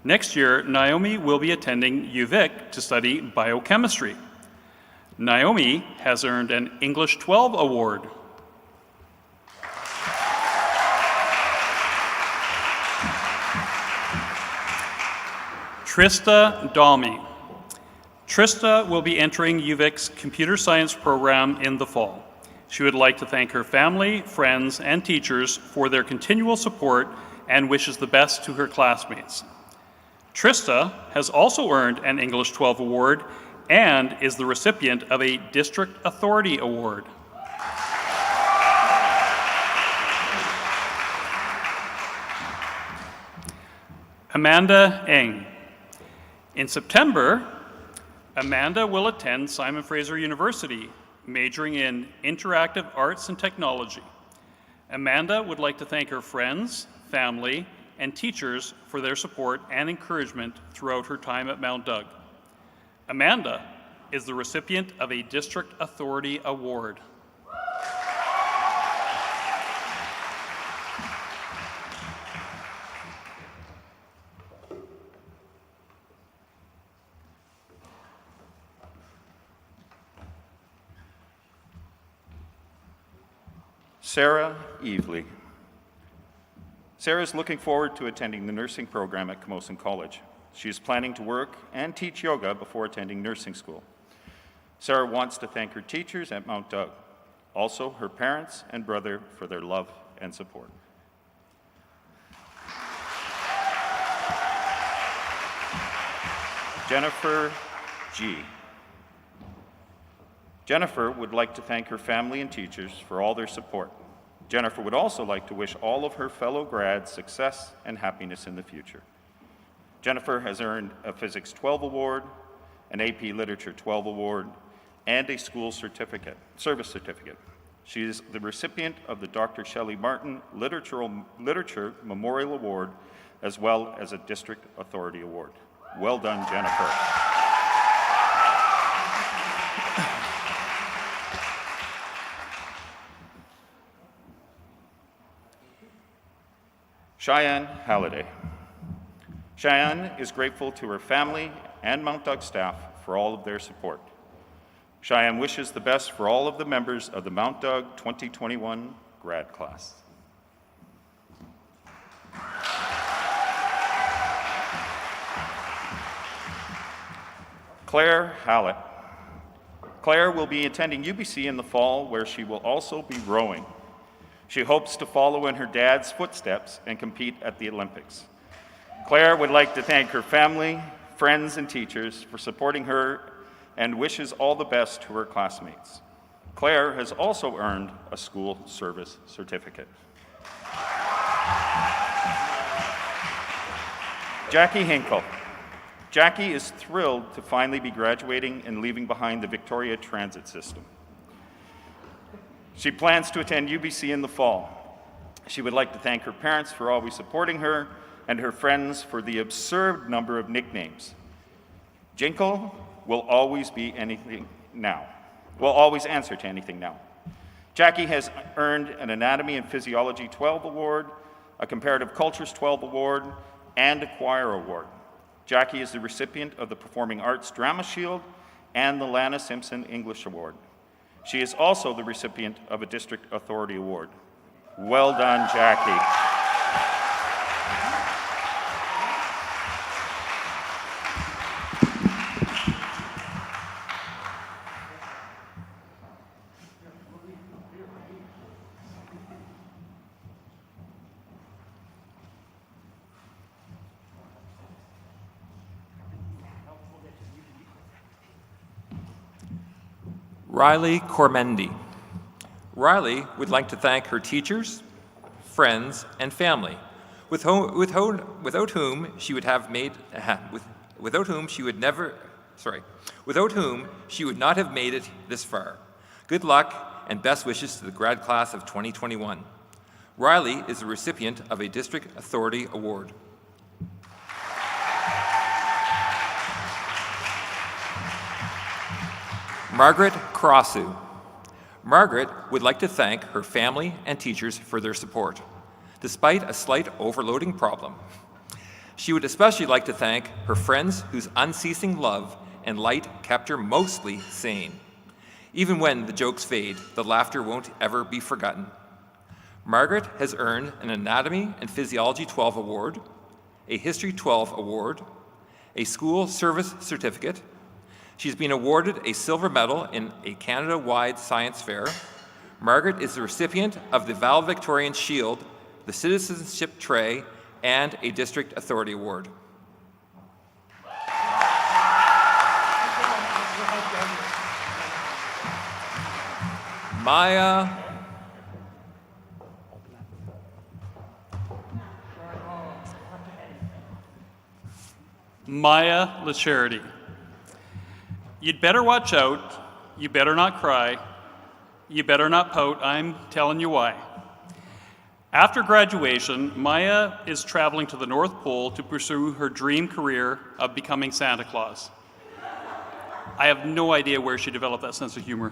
Next year, Naomi will be attending UVic to study biochemistry. Naomi has earned an English 12 award. Trista Dalmy. Trista will be entering UVic's computer science program in the fall. She would like to thank her family, friends, and teachers for their continual support and wishes the best to her classmates. Trista has also earned an English 12 award and is the recipient of a District Authority Award. Amanda Eng. In September, Amanda will attend Simon Fraser University majoring in interactive arts and technology. Amanda would like to thank her friends, family, and teachers for their support and encouragement throughout her time at Mount Doug. Amanda is the recipient of a District Authority Award. Sarah Evely. Sarah is looking forward to attending the nursing program at Camosun College. She is planning to work and teach yoga before attending nursing school. Sarah wants to thank her teachers at Mount Doug, also her parents and brother for their love and support. Jennifer G. Jennifer would like to thank her family and teachers for all their support. Jennifer would also like to wish all of her fellow grads success and happiness in the future. Jennifer has earned a Physics 12 award, an AP Literature 12 award, and a school certificate, service certificate. She is the recipient of the Dr. Shelley Martin Literature Memorial Award, as well as a District Authority Award. Well done, Jennifer. Cheyenne Halliday. Cheyenne is grateful to her family and Mount Doug staff for all of their support. Cheyenne wishes the best for all of the members of the Mount Doug 2021 grad class. Claire Hallett. Claire will be attending UBC in the fall, where she will also be rowing. She hopes to follow in her dad's footsteps and compete at the Olympics. Claire would like to thank her family, friends, and teachers for supporting her and wishes all the best to her classmates. Claire has also earned a school service certificate. Jackie Hinkle. Jackie is thrilled to finally be graduating and leaving behind the Victoria Transit System. She plans to attend UBC in the fall. She would like to thank her parents for always supporting her and her friends for the absurd number of nicknames. Jinkle will always be anything now, will always answer to anything now. Jackie has earned an Anatomy and Physiology 12 award, a Comparative Cultures 12 award, and a Choir award. Jackie is the recipient of the Performing Arts Drama Shield and the Lana Simpson English Award. She is also the recipient of a District Authority Award. Well done, Jackie. Riley Cormendi. Riley would like to thank her teachers, friends, and family, without whom she would not have made it this far. Good luck and best wishes to the grad class of 2021. Riley is the recipient of a District Authority Award. Margaret Crossu. Margaret would like to thank her family and teachers for their support, despite a slight overloading problem. She would especially like to thank her friends whose unceasing love and light kept her mostly sane. Even when the jokes fade, the laughter won't ever be forgotten. Margaret has earned an Anatomy and Physiology 12 award, a History 12 award, a School Service Certificate. She's been awarded a silver medal in a Canada-wide science fair. Margaret is the recipient of the Valedictorian Shield, the Citizenship Tray, and a District Authority Award. Maya Maya LaCharity. You'd better watch out, you better not cry, You better not pout, I'm telling you why. After graduation, Maya is traveling to the North Pole to pursue her dream career of becoming Santa Claus. I have no idea where she developed that sense of humor.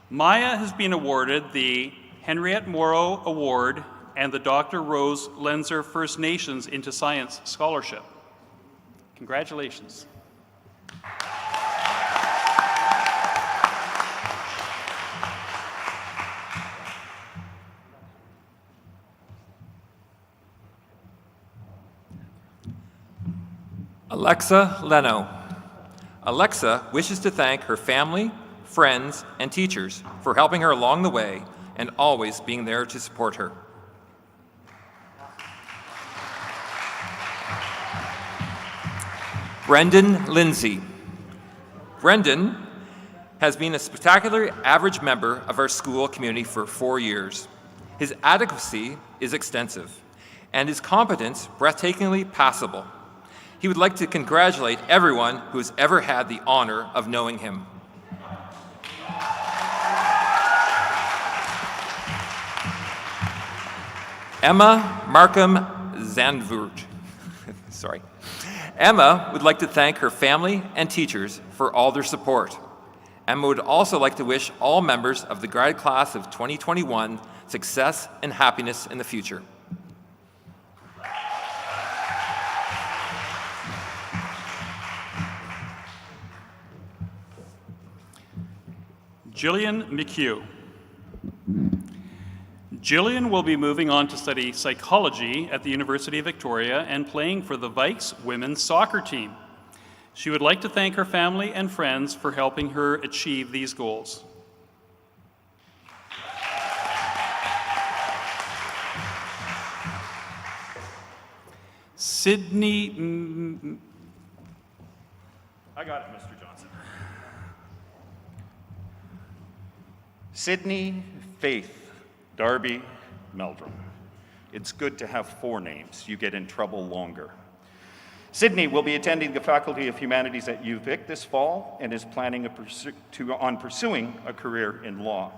Maya has been awarded the Henriette Morrow Award and the Dr. Rose Lenzer First Nations into Science Scholarship. Congratulations. Alexa Leno. Alexa wishes to thank her family, friends, and teachers for helping her along the way and always being there to support her. Brendan Lindsay. Brendan has been a spectacular average member of our school community for 4 years. His adequacy is extensive, and his competence breathtakingly passable. He would like to congratulate everyone who has ever had the honor of knowing him. Emma Markham Zandvoort. Sorry. Emma would like to thank her family and teachers for all their support. Emma would also like to wish all members of the grad class of 2021 success and happiness in the future. Jillian McHugh. Jillian will be moving on to study psychology at the University of Victoria and playing for the Vikes women's soccer team. She would like to thank her family and friends for helping her achieve these goals. Sydney... I got it, Mr. Johnson. Sydney Faith Darby Meldrum. It's good to have 4 names. You get in trouble longer. Sydney will be attending the Faculty of Humanities at UVic this fall and is planning on pursuing a career in law.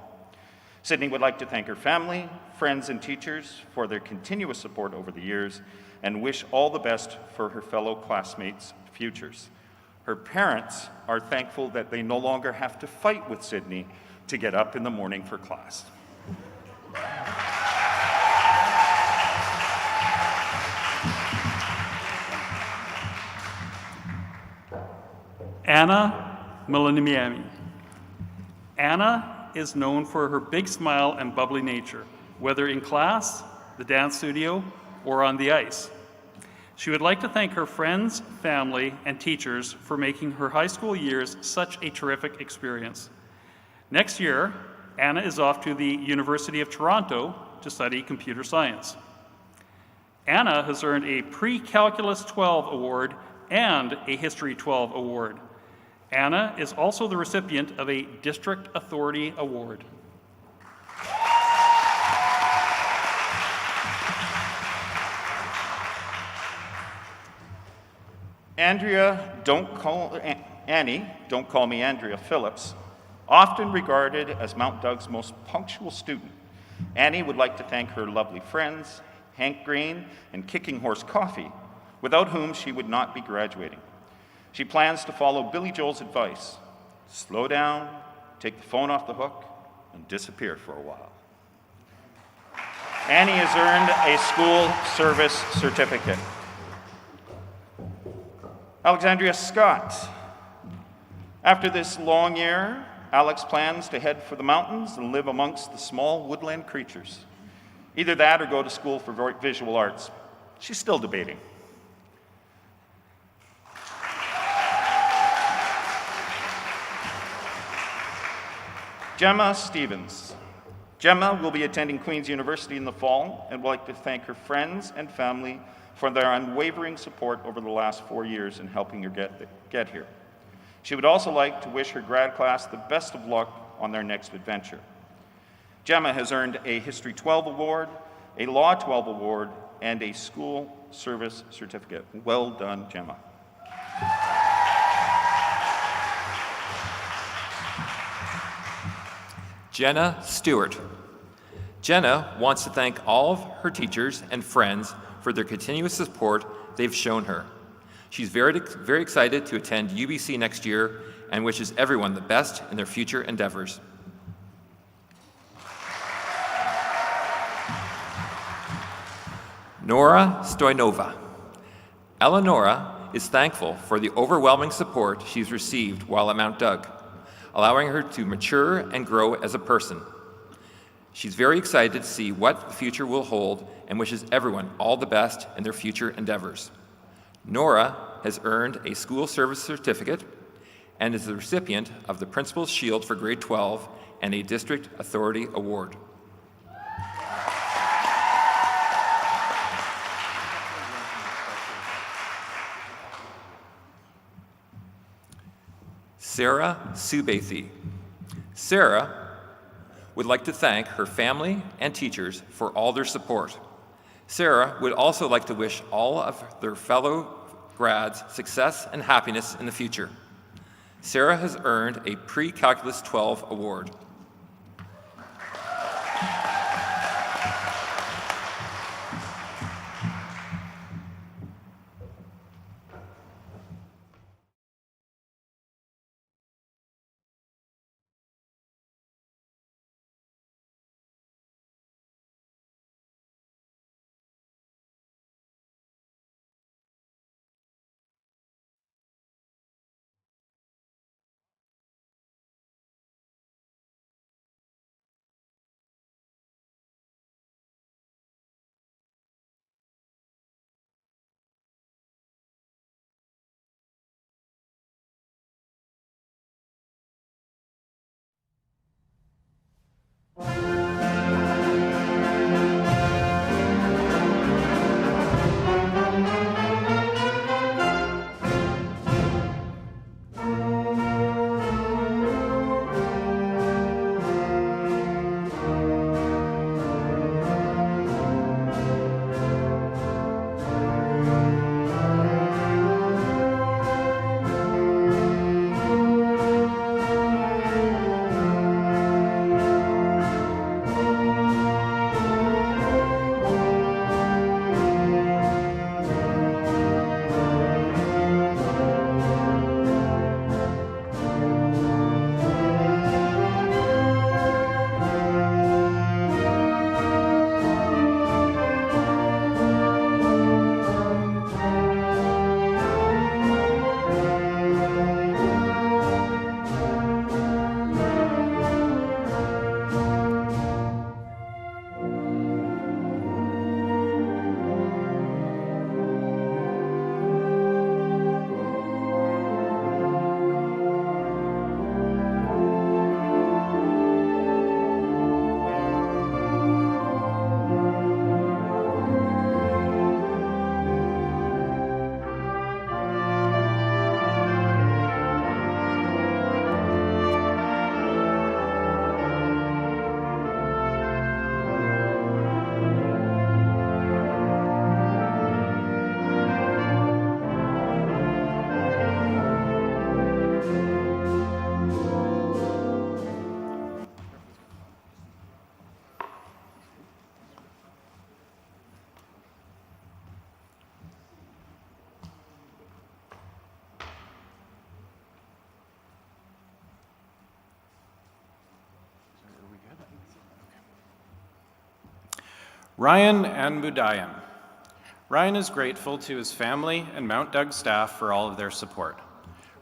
Sydney would like to thank her family, friends, and teachers for their continuous support over the years and wish all the best for her fellow classmates' futures. Her parents are thankful that they no longer have to fight with Sydney to get up in the morning for class. Anna Milanimiami. Anna is known for her big smile and bubbly nature, whether in class, the dance studio, or on the ice. She would like to thank her friends, family, and teachers for making her high school years such a terrific experience. Next year, Anna is off to the University of Toronto to study computer science. Anna has earned a Pre-Calculus 12 award and a History 12 award. Anna is also the recipient of a District Authority Award. Annie, don't call me Andrea Phillips, often regarded as Mount Doug's most punctual student. Annie would like to thank her lovely friends, Hank Green and Kicking Horse Coffee, without whom she would not be graduating. She plans to follow Billy Joel's advice: slow down, take the phone off the hook, and disappear for a while. Annie has earned a school service certificate. Alexandria Scott. After this long year, Alex plans to head for the mountains and live amongst the small woodland creatures. Either that or go to school for visual arts. She's still debating. Gemma Stevens. Gemma will be attending Queen's University in the fall and would like to thank her friends and family for their unwavering support over the last 4 years in helping her get here. She would also like to wish her grad class the best of luck on their next adventure. Gemma has earned a History 12 award, a Law 12 award, and a School Service Certificate. Well done, Gemma. Jenna Stewart. Jenna wants to thank all of her teachers and friends for their continuous support they've shown her. She's very excited to attend UBC next year and wishes everyone the best in their future endeavors. Nora Stoyanova. Eleonora is thankful for the overwhelming support she's received while at Mount Doug, allowing her to mature and grow as a person. She's very excited to see what the future will hold and wishes everyone all the best in their future endeavors. Nora has earned a school service certificate and is the recipient of the Principal's Shield for Grade 12 and a District Authority Award. Sarah Subathy. Sarah would like to thank her family and teachers for all their support. Sarah would also like to wish all of their fellow grads success and happiness in the future. Sarah has earned a Pre-Calculus 12 award. Ryan Anbudayan. Ryan is grateful to his family and Mount Doug staff for all of their support.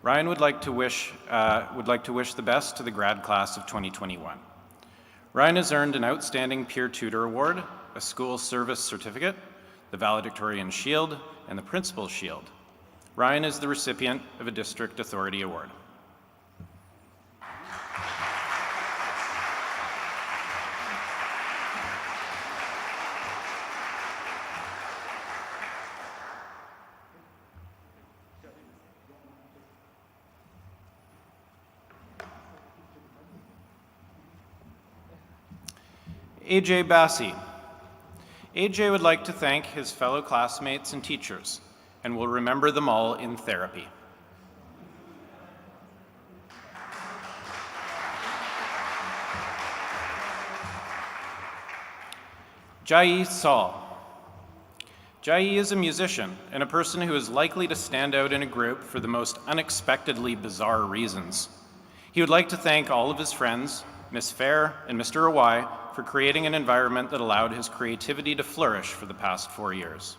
Ryan would like to wish the best to the grad class of 2021. Ryan has earned an Outstanding Peer Tutor Award, a School Service Certificate, the Valedictorian Shield, and the Principal's Shield. Ryan is the recipient of a District Authority Award. AJ Bassi. AJ would like to thank his fellow classmates and teachers and will remember them all in therapy. Jai Saul. Jai is a musician and a person who is likely to stand out in a group for the most unexpectedly bizarre reasons. He would like to thank all of his friends, Miss Fair and Mr. Awai, for creating an environment that allowed his creativity to flourish for the past 4 years.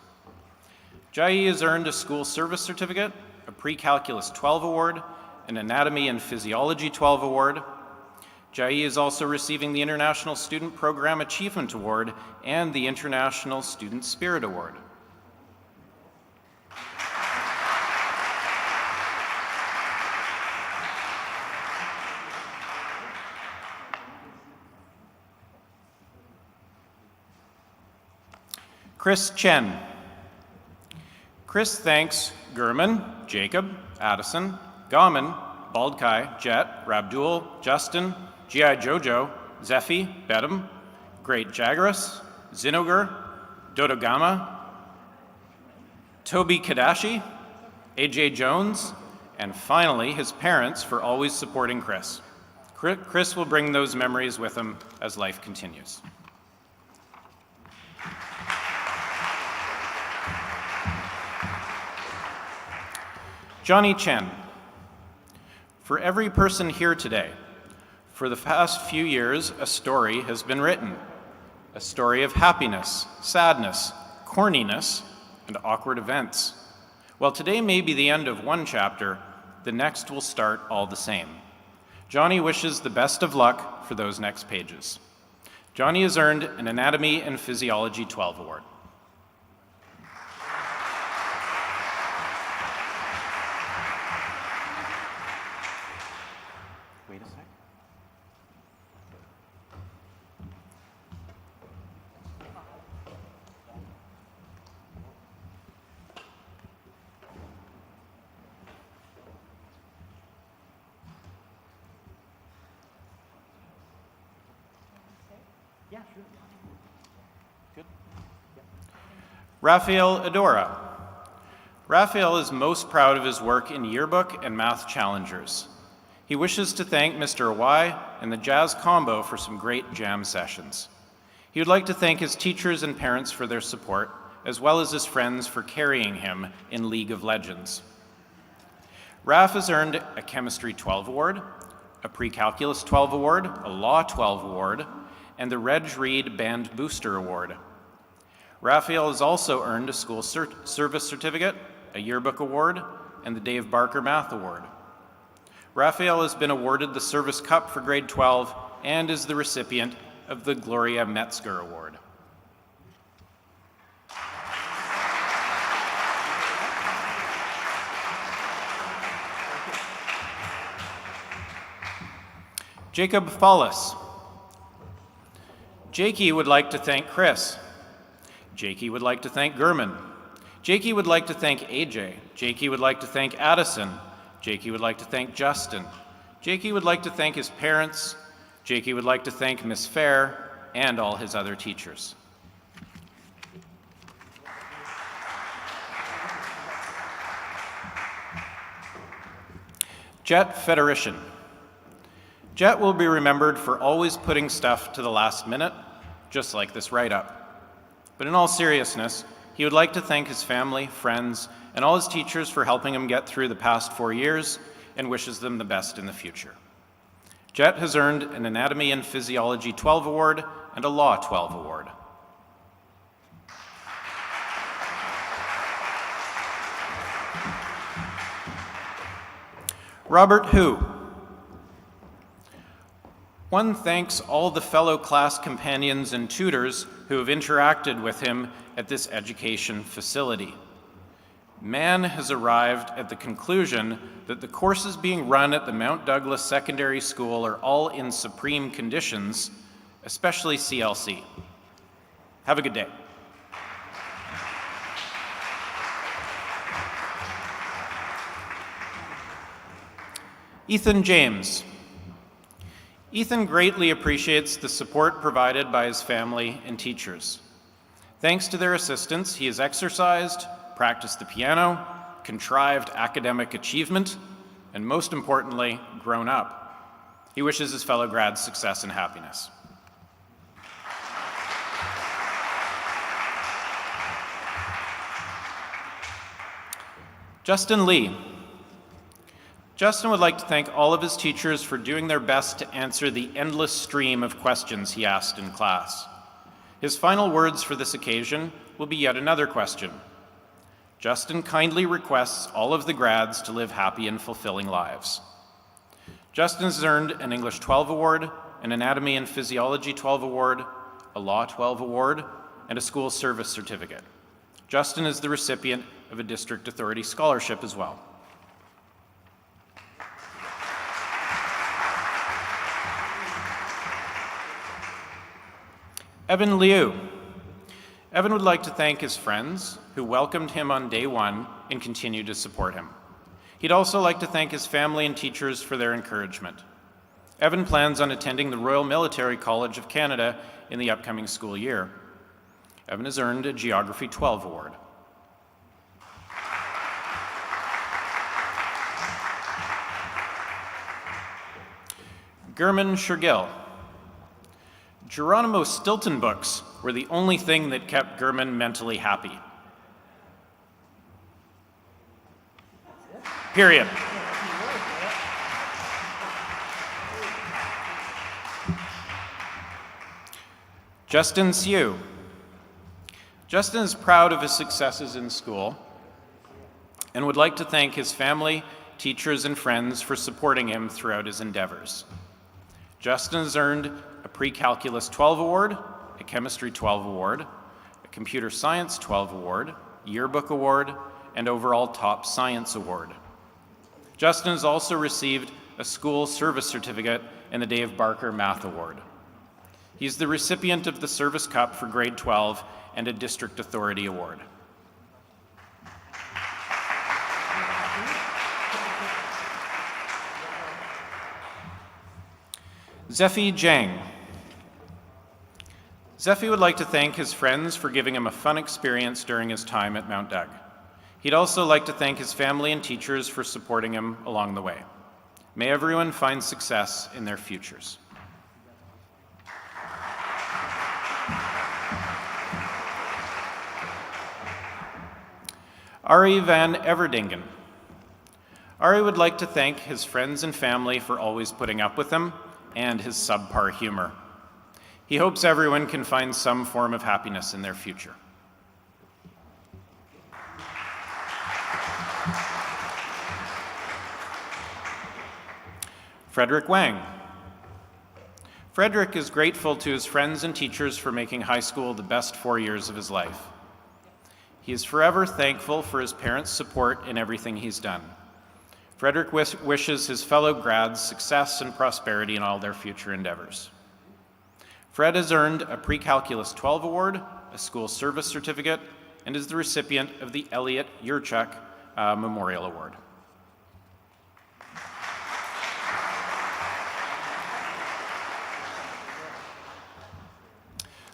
Jai has earned a school service certificate, a pre-calculus 12 award, an anatomy and physiology 12 award. Jai is also receiving the International Student Program Achievement Award and the International Student Spirit Award. Chris Chen. Chris thanks Gurman, Jacob, Addison, Gaman, Baldkai, Jet, Rabdul, Justin, G.I. Jojo, Zephi, Bedham, Great Jagaris, Zinogur, Dodogama, Toby Kadashi, A.J. Jones, and finally his parents for always supporting Chris. Chris will bring those memories with him as life continues. Johnny Chen. For every person here today, for the past few years, a story has been written. A story of happiness, sadness, corniness, and awkward events. While today may be the end of one chapter, the next will start all the same. Johnny wishes the best of luck for those next pages. Johnny has earned an Anatomy and Physiology 12 award. Wait a sec. Yeah, sure. Good. Raphael Adora. Raphael is most proud of his work in yearbook and math challengers. He wishes to thank Mr. Awai and the Jazz Combo for some great jam sessions. He would like to thank his teachers and parents for their support, as well as his friends for carrying him in League of Legends. Raph has earned a Chemistry 12 award, a Pre-Calculus 12 award, a Law 12 award, and the Reg Reed Band Booster Award. Raphael has also earned a School Service Certificate, a Yearbook Award, and the Dave Barker Math Award. Raphael has been awarded the Service Cup for grade 12 and is the recipient of the Gloria Metzger Award. Jacob Follis. Jakey would like to thank Chris. Jakey would like to thank Gurman. Jakey would like to thank AJ. Jakey would like to thank Addison. Jakey would like to thank Justin. Jakey would like to thank his parents. Jakey would like to thank Miss Fair and all his other teachers. Jet Federation. Jet will be remembered for always putting stuff to the last minute, just like this write-up. But in all seriousness, he would like to thank his family, friends, and all his teachers for helping him get through the past 4 years and wishes them the best in the future. Jet has earned an Anatomy and Physiology 12 award and a Law 12 award. Robert Hu. One thanks all the fellow class companions and tutors who have interacted with him at this education facility. Man has arrived at the conclusion that the courses being run at the Mount Douglas Secondary School are all in supreme conditions, especially CLC. Have a good day. Ethan James. Ethan greatly appreciates the support provided by his family and teachers. Thanks to their assistance, he has exercised, practiced the piano, contrived academic achievement, and most importantly, grown up. He wishes his fellow grads success and happiness. Justin Lee. Justin would like to thank all of his teachers for doing their best to answer the endless stream of questions he asked in class. His final words for this occasion will be yet another question. Justin kindly requests all of the grads to live happy and fulfilling lives. Justin has earned an English 12 award, an Anatomy and Physiology 12 award, a Law 12 award, and a School Service certificate. Justin is the recipient of a District Authority scholarship as well. Evan Liu. Evan would like to thank his friends who welcomed him on day one and continue to support him. He'd also like to thank his family and teachers for their encouragement. Evan plans on attending the Royal Military College of Canada in the upcoming school year. Evan has earned a Geography 12 award. Gurman Shergill. Geronimo Stilton books were the only thing that kept Gurman mentally happy. Period. Justin Siu. Justin is proud of his successes in school and would like to thank his family, teachers, and friends for supporting him throughout his endeavors. Justin has earned a Pre-Calculus 12 award, a Chemistry 12 award, a Computer Science 12 award, Yearbook award, and overall Top Science award. Justin has also received a School Service certificate and the Dave Barker Math award. He's the recipient of the Service Cup for grade 12 and a District Authority award. Zephi Zhang. Zephi would like to thank his friends for giving him a fun experience during his time at Mount Doug. He'd also like to thank his family and teachers for supporting him along the way. May everyone find success in their futures. Ari van Everdingen. Ari would like to thank his friends and family for always putting up with him and his subpar humor. He hopes everyone can find some form of happiness in their future. Frederick Wang. Frederick is grateful to his friends and teachers for making high school the best 4 years of his life. He is forever thankful for his parents' support in everything he's done. Frederick wishes his fellow grads success and prosperity in all their future endeavors. Fred has earned a Pre-Calculus 12 award, a School Service certificate, and is the recipient of the Elliot Yurchuk Memorial Award.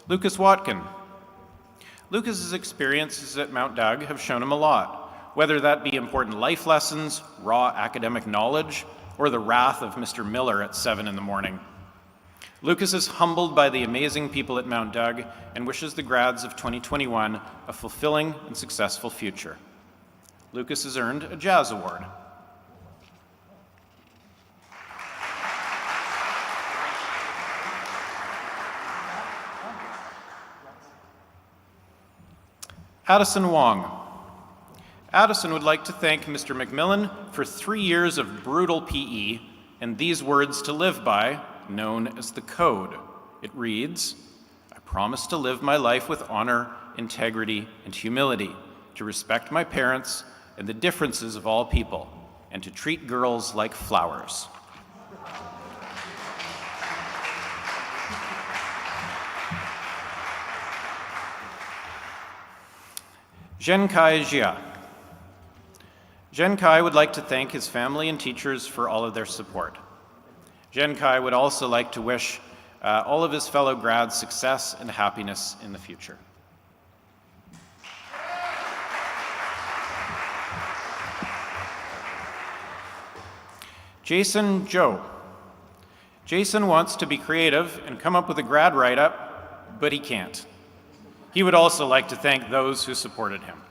Lucas Watkin. Lucas's experiences at Mount Doug have shown him a lot, whether that be important life lessons, raw academic knowledge, or the wrath of Mr. Miller at 7 in the morning. Lucas is humbled by the amazing people at Mount Doug and wishes the grads of 2021 a fulfilling and successful future. Lucas has earned a Jazz Award. Addison Wong. Addison would like to thank Mr. McMillan for 3 years of brutal PE and these words to live by, known as the Code. It reads, "I promise to live my life with honor, integrity, and humility, to respect my parents and the differences of all people, and to treat girls like flowers." Zhenkai Jia. Zhenkai would like to thank his family and teachers for all of their support. Zhenkai would also like to wish all of his fellow grads success and happiness in the future. Jason Zhou. Jason wants to be creative and come up with a grad write-up, but he can't. He would also like to thank those who supported him.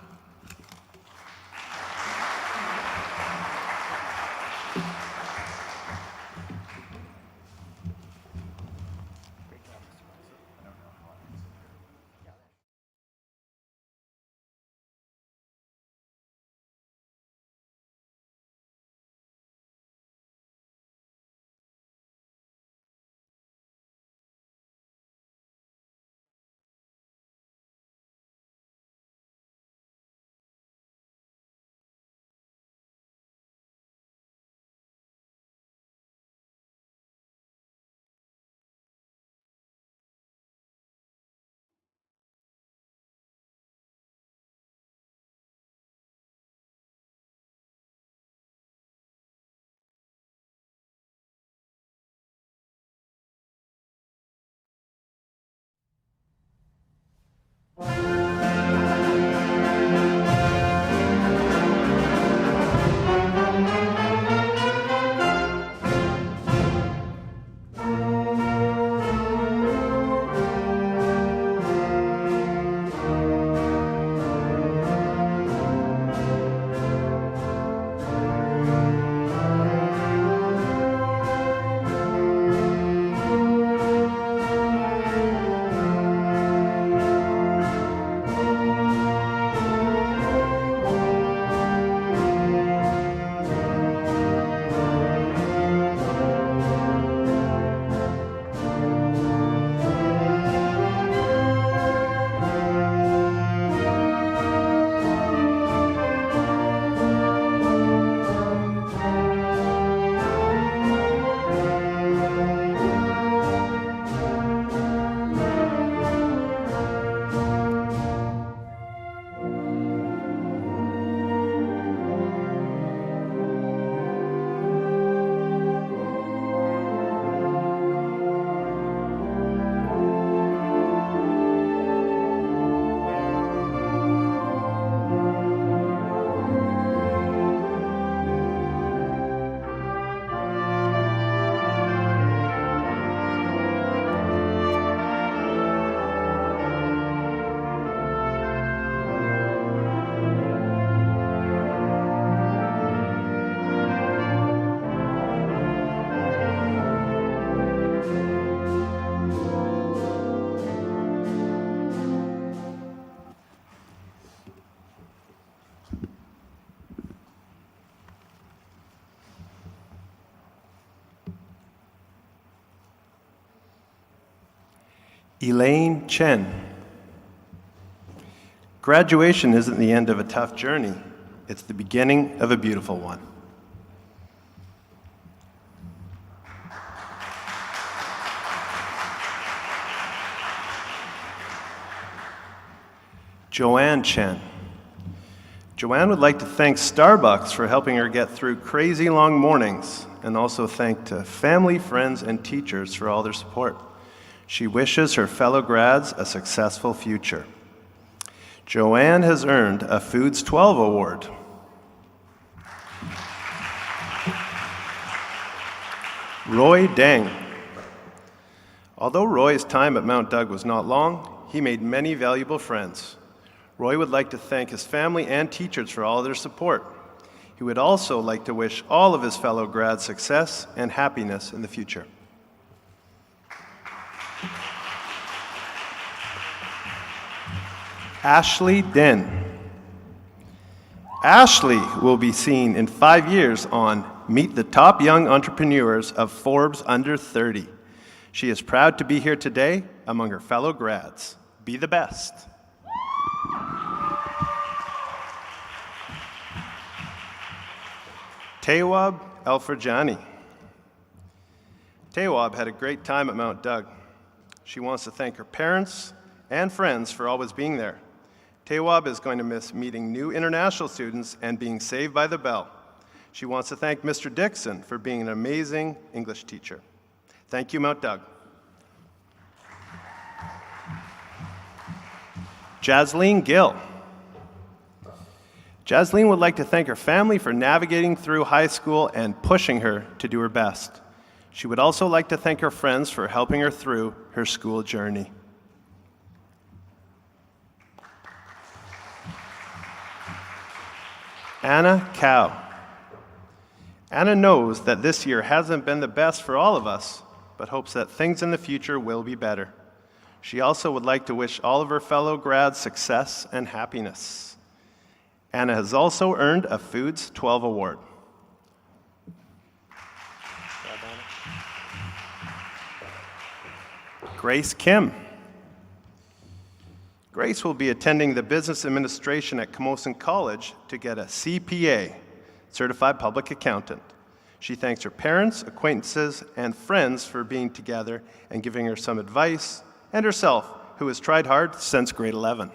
Elaine Chen. Graduation isn't the end of a tough journey, it's the beginning of a beautiful one. Joanne Chen. Joanne would like to thank Starbucks for helping her get through crazy long mornings, and also thank to family, friends, and teachers for all their support. She wishes her fellow grads a successful future. Joanne has earned a Foods 12 award. Roy Deng. Although Roy's time at Mount Doug was not long, he made many valuable friends. Roy would like to thank his family and teachers for all their support. He would also like to wish all of his fellow grads success and happiness in the future. Ashley Den. Ashley will be seen in 5 years on Meet the Top Young Entrepreneurs of Forbes Under 30. She is proud to be here today among her fellow grads. Be the best. Tewab Elfrajani. Tewab had a great time at Mount Doug. She wants to thank her parents and friends for always being there. Tewab is going to miss meeting new international students and being saved by the bell. She wants to thank Mr. Dixon for being an amazing English teacher. Thank you, Mount Doug. Jasleen Gill. Jasleen would like to thank her family for navigating through high school and pushing her to do her best. She would also like to thank her friends for helping her through her school journey. Anna Cow. Anna knows that this year hasn't been the best for all of us, but hopes that things in the future will be better. She also would like to wish all of her fellow grads success and happiness. Anna has also earned a Foods 12 award. Grace Kim. Grace will be attending the business administration at Camosun College to get a CPA, Certified Public Accountant. She thanks her parents, acquaintances, and friends for being together and giving her some advice, and herself, who has tried hard since grade 11.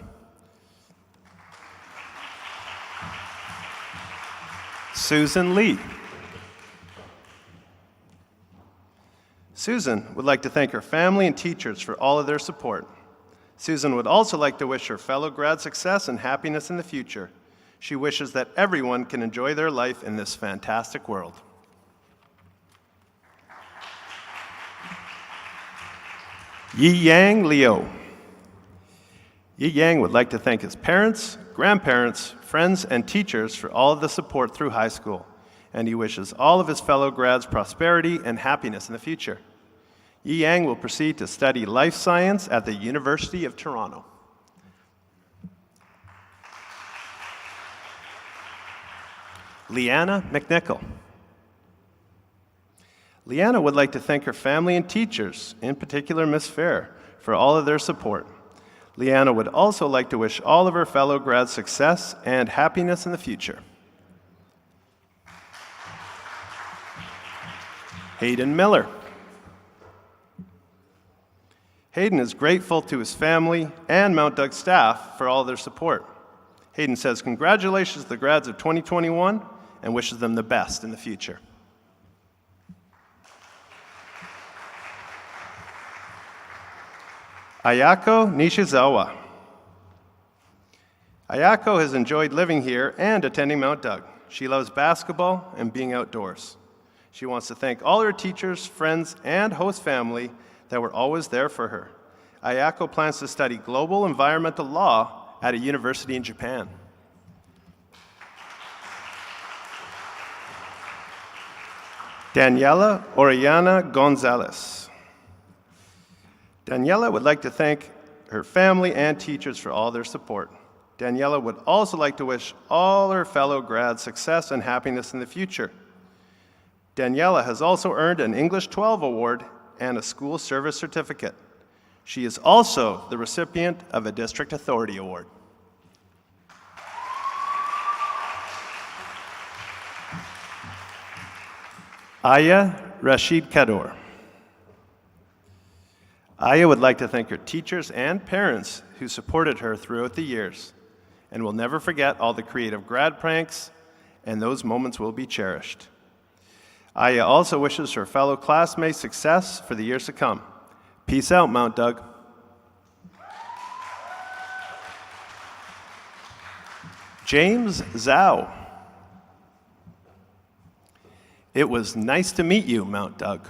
Susan Lee. Susan would like to thank her family and teachers for all of their support. Susan would also like to wish her fellow grad success and happiness in the future. She wishes that everyone can enjoy their life in this fantastic world. Yi Yang Liu. Yi Yang would like to thank his parents, grandparents, friends, and teachers for all of the support through high school, and he wishes all of his fellow grads prosperity and happiness in the future. Yi Yang will proceed to study life science at the University of Toronto. Leanna McNichol. Leanna would like to thank her family and teachers, in particular Miss Fair, for all of their support. Leanna would also like to wish all of her fellow grads success and happiness in the future. Hayden Miller. Hayden is grateful to his family and Mount Doug staff for all their support. Hayden says congratulations to the grads of 2021 and wishes them the best in the future. Ayako Nishizawa. Ayako has enjoyed living here and attending Mount Doug. She loves basketball and being outdoors. She wants to thank all her teachers, friends, and host family that were always there for her. Ayako plans to study global environmental law at a university in Japan. Daniela Oriana Gonzalez. Daniela would like to thank her family and teachers for all their support. Daniela would also like to wish all her fellow grads success and happiness in the future. Daniela has also earned an English 12 award and a school service certificate. She is also the recipient of a District Authority Award. Aya Rashid Kador. Aya would like to thank her teachers and parents who supported her throughout the years and will never forget all the creative grad pranks, and those moments will be cherished. Aya also wishes her fellow classmates success for the years to come. Peace out, Mount Doug. James Zhao. It was nice to meet you, Mount Doug.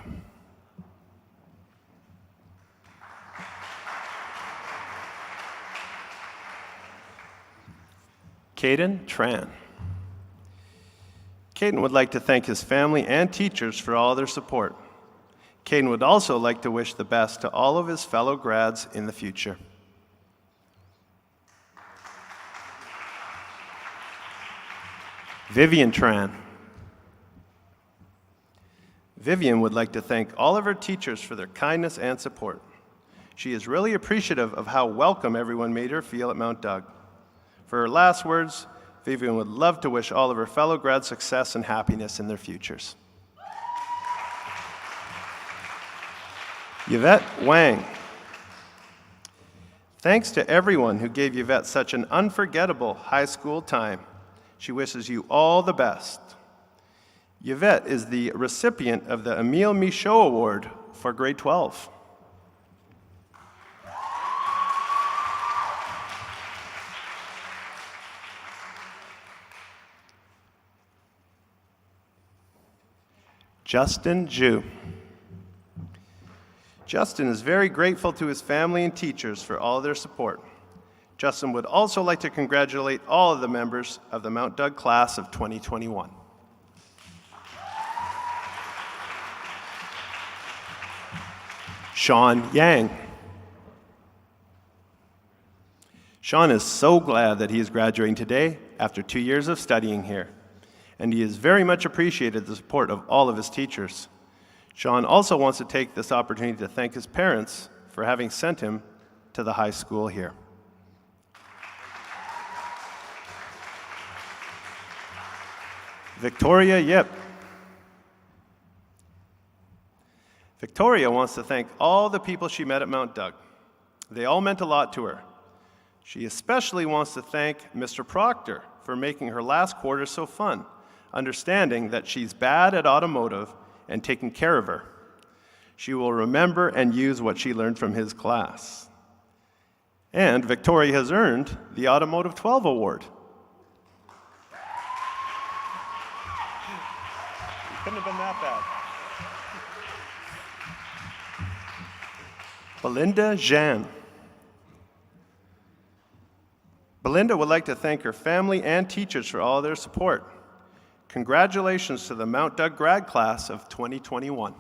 Caden Tran. Caden would like to thank his family and teachers for all their support. Caden would also like to wish the best to all of his fellow grads in the future. Vivian Tran. Vivian would like to thank all of her teachers for their kindness and support. She is really appreciative of how welcome everyone made her feel at Mount Doug. For her last words, Vivian would love to wish all of her fellow grads success and happiness in their futures. Yvette Wang. Thanks to everyone who gave Yvette such an unforgettable high school time. She wishes you all the best. Yvette is the recipient of the Emile Michaud Award for grade 12. Justin Zhu. Justin is very grateful to his family and teachers for all their support. Justin would also like to congratulate all of the members of the Mount Doug class of 2021. Sean Yang. Sean is so glad that he is graduating today after 2 years of studying here, and he has very much appreciated the support of all of his teachers. Sean also wants to take this opportunity to thank his parents for having sent him to the high school here. Victoria Yip. Victoria wants to thank all the people she met at Mount Doug. They all meant a lot to her. She especially wants to thank Mr. Proctor for making her last quarter so fun, understanding that she's bad at automotive and taking care of her. She will remember and use what she learned from his class. And Victoria has earned the Automotive 12 Award. Couldn't have been that bad. Belinda Jean. Belinda would like to thank her family and teachers for all their support. Congratulations to the Mount Doug grad class of 2021.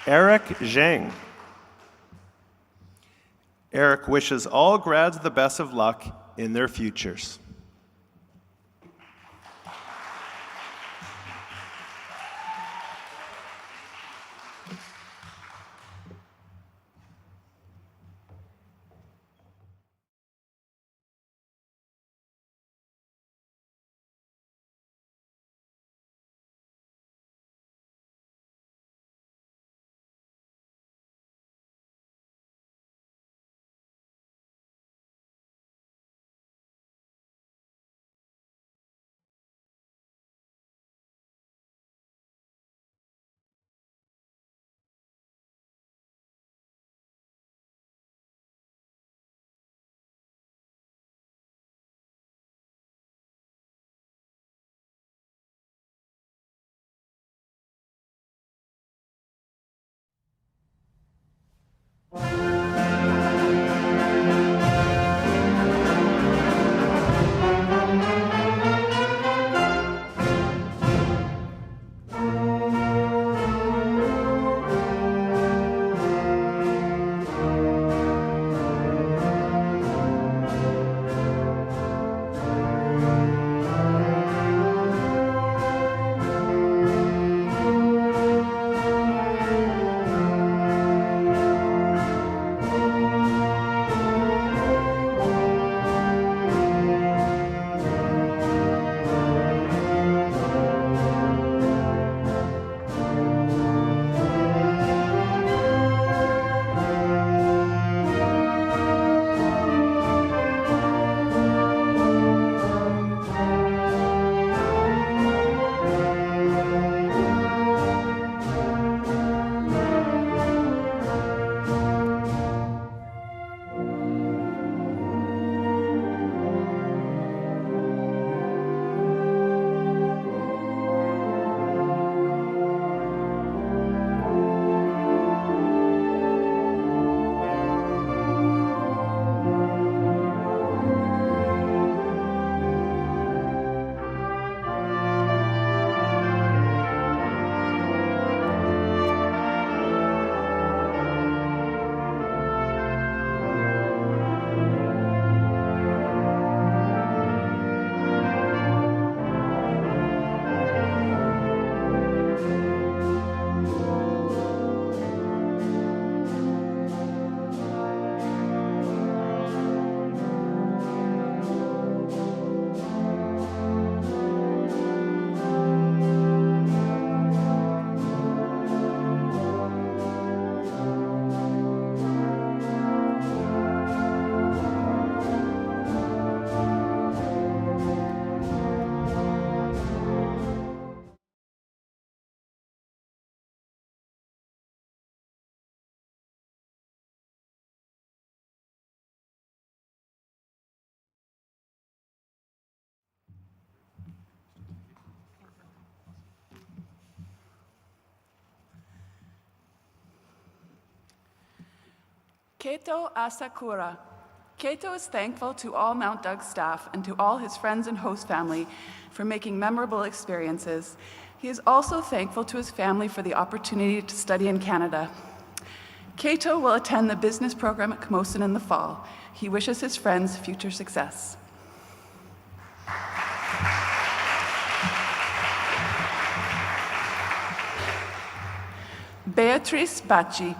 Eric Zhang. Eric wishes all grads the best of luck in their futures. Keito Asakura. Keito is thankful to all Mount Doug staff and to all his friends and host family for making memorable experiences. He is also thankful to his family for the opportunity to study in Canada. Keito will attend the business program at Camosun in the fall. He wishes his friends future success. Beatrice Bacci.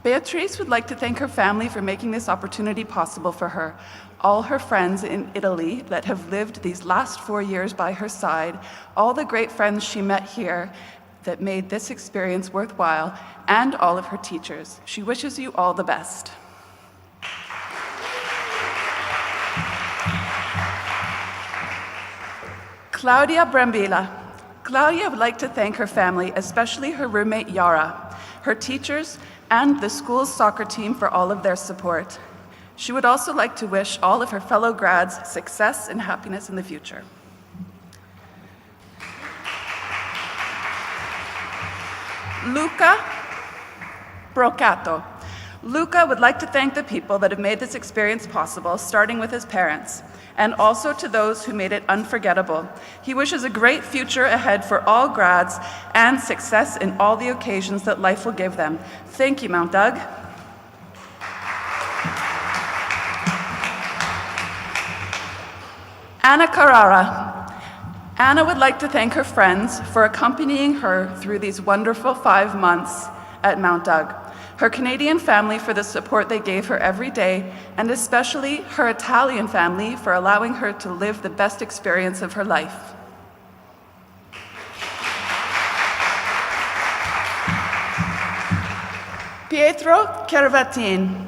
Beatrice would like to thank her family for making this opportunity possible for her. All her friends in Italy that have lived these last 4 years by her side, all the great friends she met here that made this experience worthwhile, and all of her teachers. She wishes you all the best. Claudia Brambilla. Claudia would like to thank her family, especially her roommate Yara, her teachers, and the school's soccer team for all of their support. She would also like to wish all of her fellow grads success and happiness in the future. Luca Brocato. Luca would like to thank the people that have made this experience possible, starting with his parents, and also to those who made it unforgettable. He wishes a great future ahead for all grads and success in all the occasions that life will give them. Thank you, Mount Doug. Anna Carrara. Anna would like to thank her friends for accompanying her through these wonderful 5 months at Mount Doug, her Canadian family for the support they gave her every day, and especially her Italian family for allowing her to live the best experience of her life. Pietro Caravatin.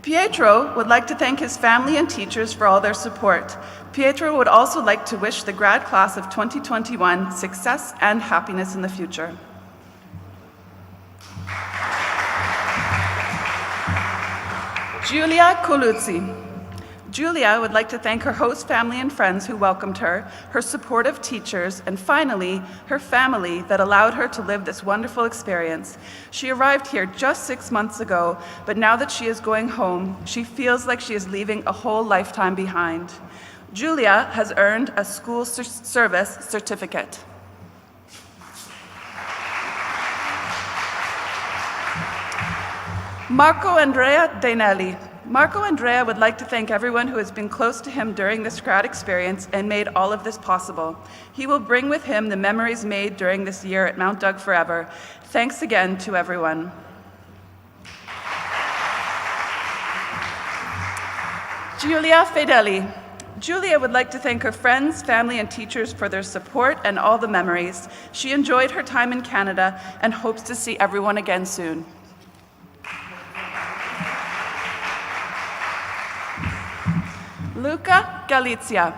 Pietro would like to thank his family and teachers for all their support. Pietro would also like to wish the grad class of 2021 success and happiness in the future. Giulia Coluzzi. Giulia would like to thank her host family and friends who welcomed her, her supportive teachers, and finally, her family that allowed her to live this wonderful experience. She arrived here just 6 months ago, but now that she is going home, she feels like she is leaving a whole lifetime behind. Giulia has earned a school service certificate. Marco Andrea Dainelli. Marco Andrea would like to thank everyone who has been close to him during this grad experience and made all of this possible. He will bring with him the memories made during this year at Mount Doug forever. Thanks again to everyone. Giulia Fedeli. Julia would like to thank her friends, family, and teachers for their support and all the memories. She enjoyed her time in Canada and hopes to see everyone again soon. Luca Galizia.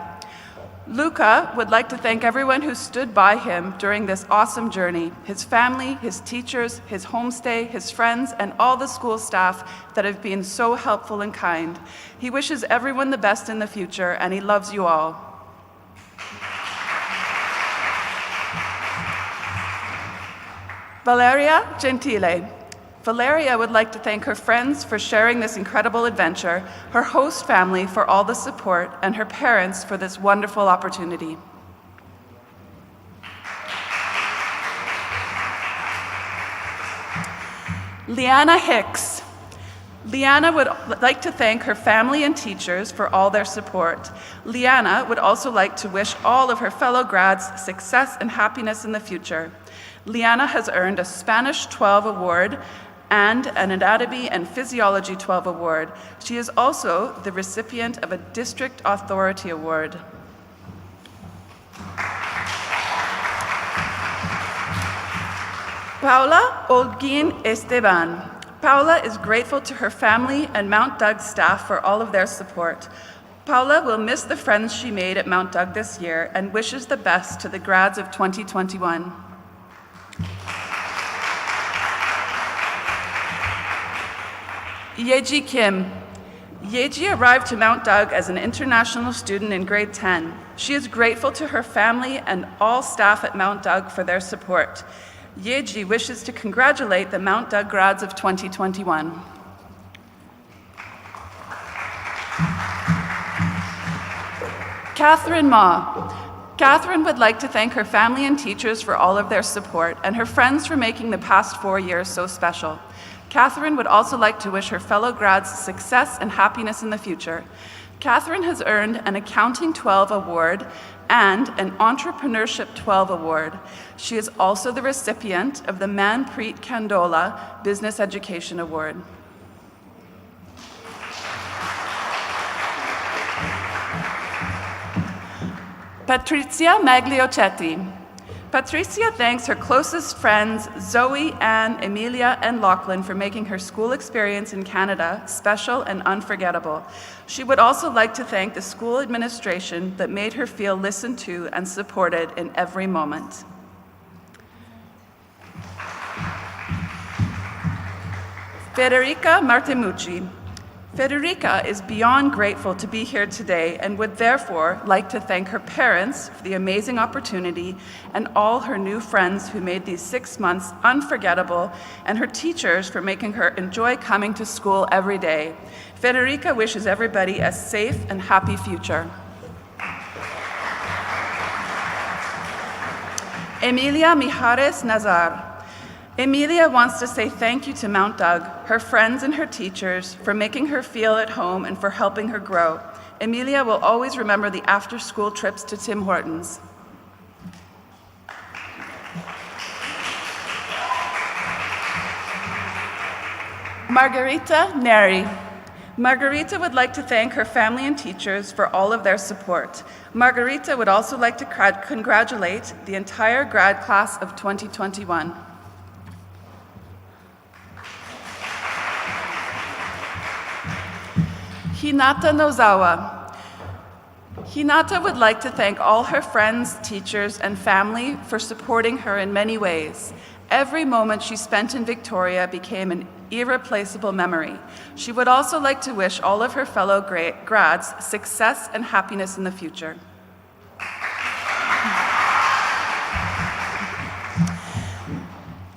Luca would like to thank everyone who stood by him during this awesome journey, his family, his teachers, his homestay, his friends, and all the school staff that have been so helpful and kind. He wishes everyone the best in the future, and he loves you all. Valeria Gentile. Valeria would like to thank her friends for sharing this incredible adventure, her host family for all the support, and her parents for this wonderful opportunity. Leanna Hicks. Leanna would like to thank her family and teachers for all their support. Leanna would also like to wish all of her fellow grads success and happiness in the future. Leanna has earned a Spanish 12 award and an Anatomy and Physiology 12 award. She is also the recipient of a District Authority Award. Paula Olguin Esteban. Paula is grateful to her family and Mount Doug staff for all of their support. Paula will miss the friends she made at Mount Doug this year and wishes the best to the grads of 2021. Yeji Kim. Yeji arrived to Mount Doug as an international student in grade 10. She is grateful to her family and all staff at Mount Doug for their support. Yeji wishes to congratulate the Mount Doug grads of 2021. Catherine Ma. Catherine would like to thank her family and teachers for all of their support and her friends for making the past 4 years so special. Catherine would also like to wish her fellow grads success and happiness in the future. Catherine has earned an Accounting 12 Award and an Entrepreneurship 12 Award. She is also the recipient of the Manpreet Kandola Business Education Award. Patrizia Magliocetti. Patricia thanks her closest friends, Zoe, Anne, Emilia, and Lachlan, for making her school experience in Canada special and unforgettable. She would also like to thank the school administration that made her feel listened to and supported in every moment. Federica Martimucci. Federica is beyond grateful to be here today and would therefore like to thank her parents for the amazing opportunity and all her new friends who made these 6 months unforgettable, and her teachers for making her enjoy coming to school every day. Federica wishes everybody a safe and happy future. Emilia Mijares Nazar. Emilia wants to say thank you to Mount Doug, her friends and her teachers, for making her feel at home and for helping her grow. Emilia will always remember the after-school trips to Tim Hortons. Margarita Neri. Margarita would like to thank her family and teachers for all of their support. Margarita would also like to congratulate the entire grad class of 2021. Hinata Nozawa. Hinata would like to thank all her friends, teachers, and family for supporting her in many ways. Every moment she spent in Victoria became an irreplaceable memory. She would also like to wish all of her fellow grads success and happiness in the future.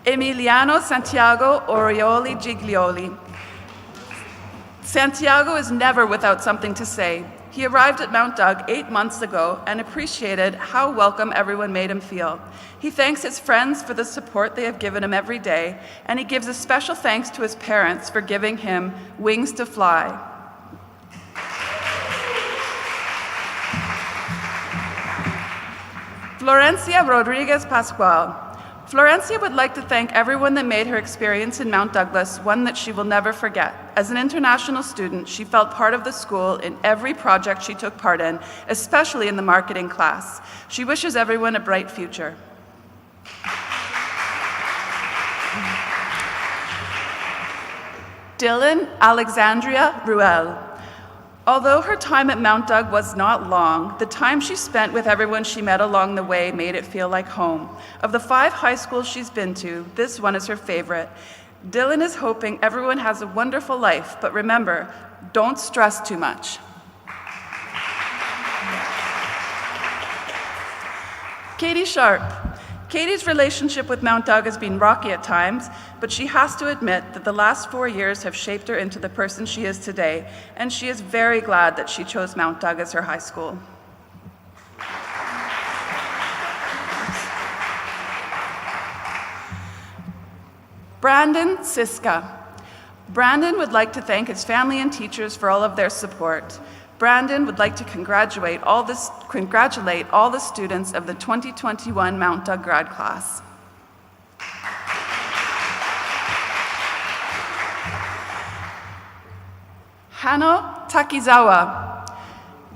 Emiliano Santiago Orioli Giglioli. Santiago is never without something to say. He arrived at Mount Doug 8 months ago and appreciated how welcome everyone made him feel. He thanks his friends for the support they have given him every day, and he gives a special thanks to his parents for giving him wings to fly. Florencia Rodriguez Pascual. Florencia would like to thank everyone that made her experience in Mount Douglas one that she will never forget. As an international student, she felt part of the school in every project she took part in, especially in the marketing class. She wishes everyone a bright future. Dylan Alexandria Ruel. Although her time at Mount Doug was not long, the time she spent with everyone she met along the way made it feel like home. Of the 5 high schools she's been to, this one is her favorite. Dylan is hoping everyone has a wonderful life, but remember, don't stress too much. Katie Sharp. Katie's relationship with Mount Doug has been rocky at times, but she has to admit that the last 4 years have shaped her into the person she is today, and she is very glad that she chose Mount Doug as her high school. Brandon Siska. Brandon would like to thank his family and teachers for all of their support. Brandon would like to congratulate all the students of the 2021 Mount Doug grad class. Hano Takizawa.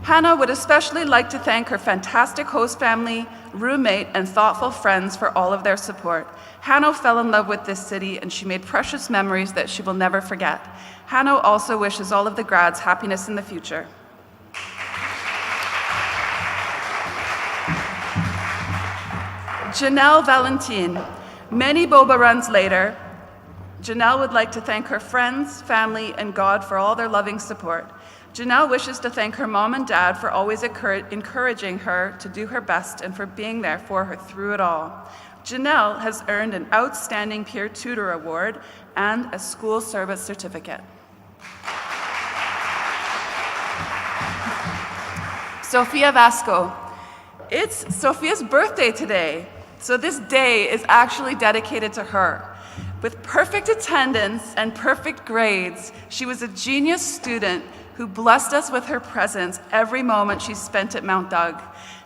Hannah would especially like to thank her fantastic host family, roommate, and thoughtful friends for all of their support. Hannah fell in love with this city, and she made precious memories that she will never forget. Hannah also wishes all of the grads happiness in the future. Janelle Valentin. Many boba runs later, Janelle would like to thank her friends, family, and God for all their loving support. Janelle wishes to thank her mom and dad for always encouraging her to do her best and for being there for her through it all. Janelle has earned an Outstanding Peer Tutor Award and a School Service Certificate. Sophia Vasco. It's Sophia's birthday today, so this day is actually dedicated to her. With perfect attendance and perfect grades, she was a genius student who blessed us with her presence every moment she spent at Mount Doug.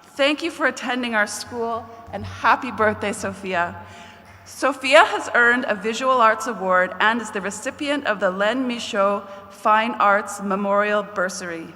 Thank you for attending our school, and happy birthday, Sophia. Sophia has earned a Visual Arts Award and is the recipient of the Len Michaud Fine Arts Memorial Bursary.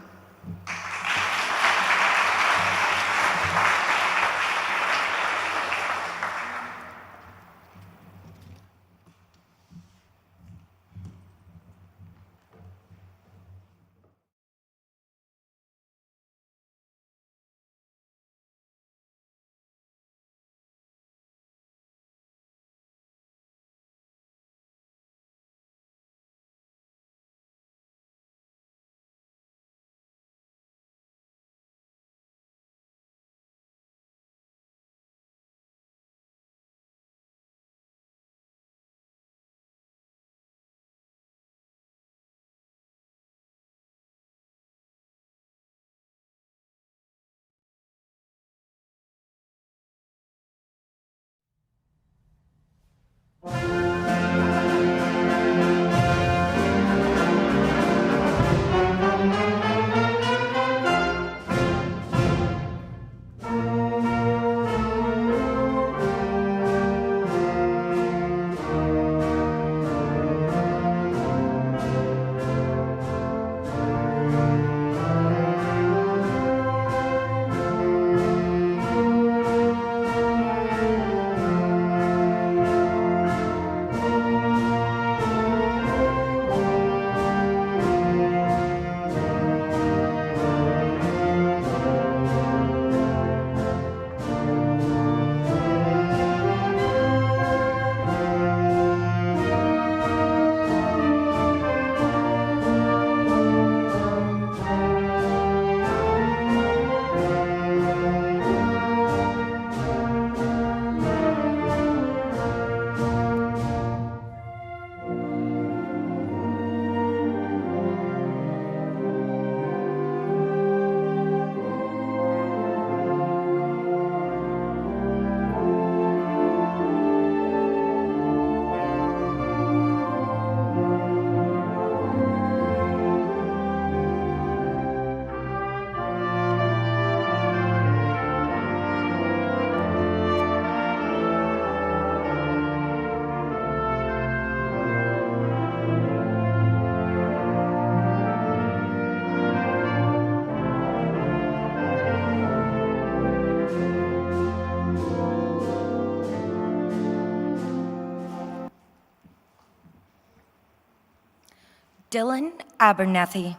Dylan Abernethy.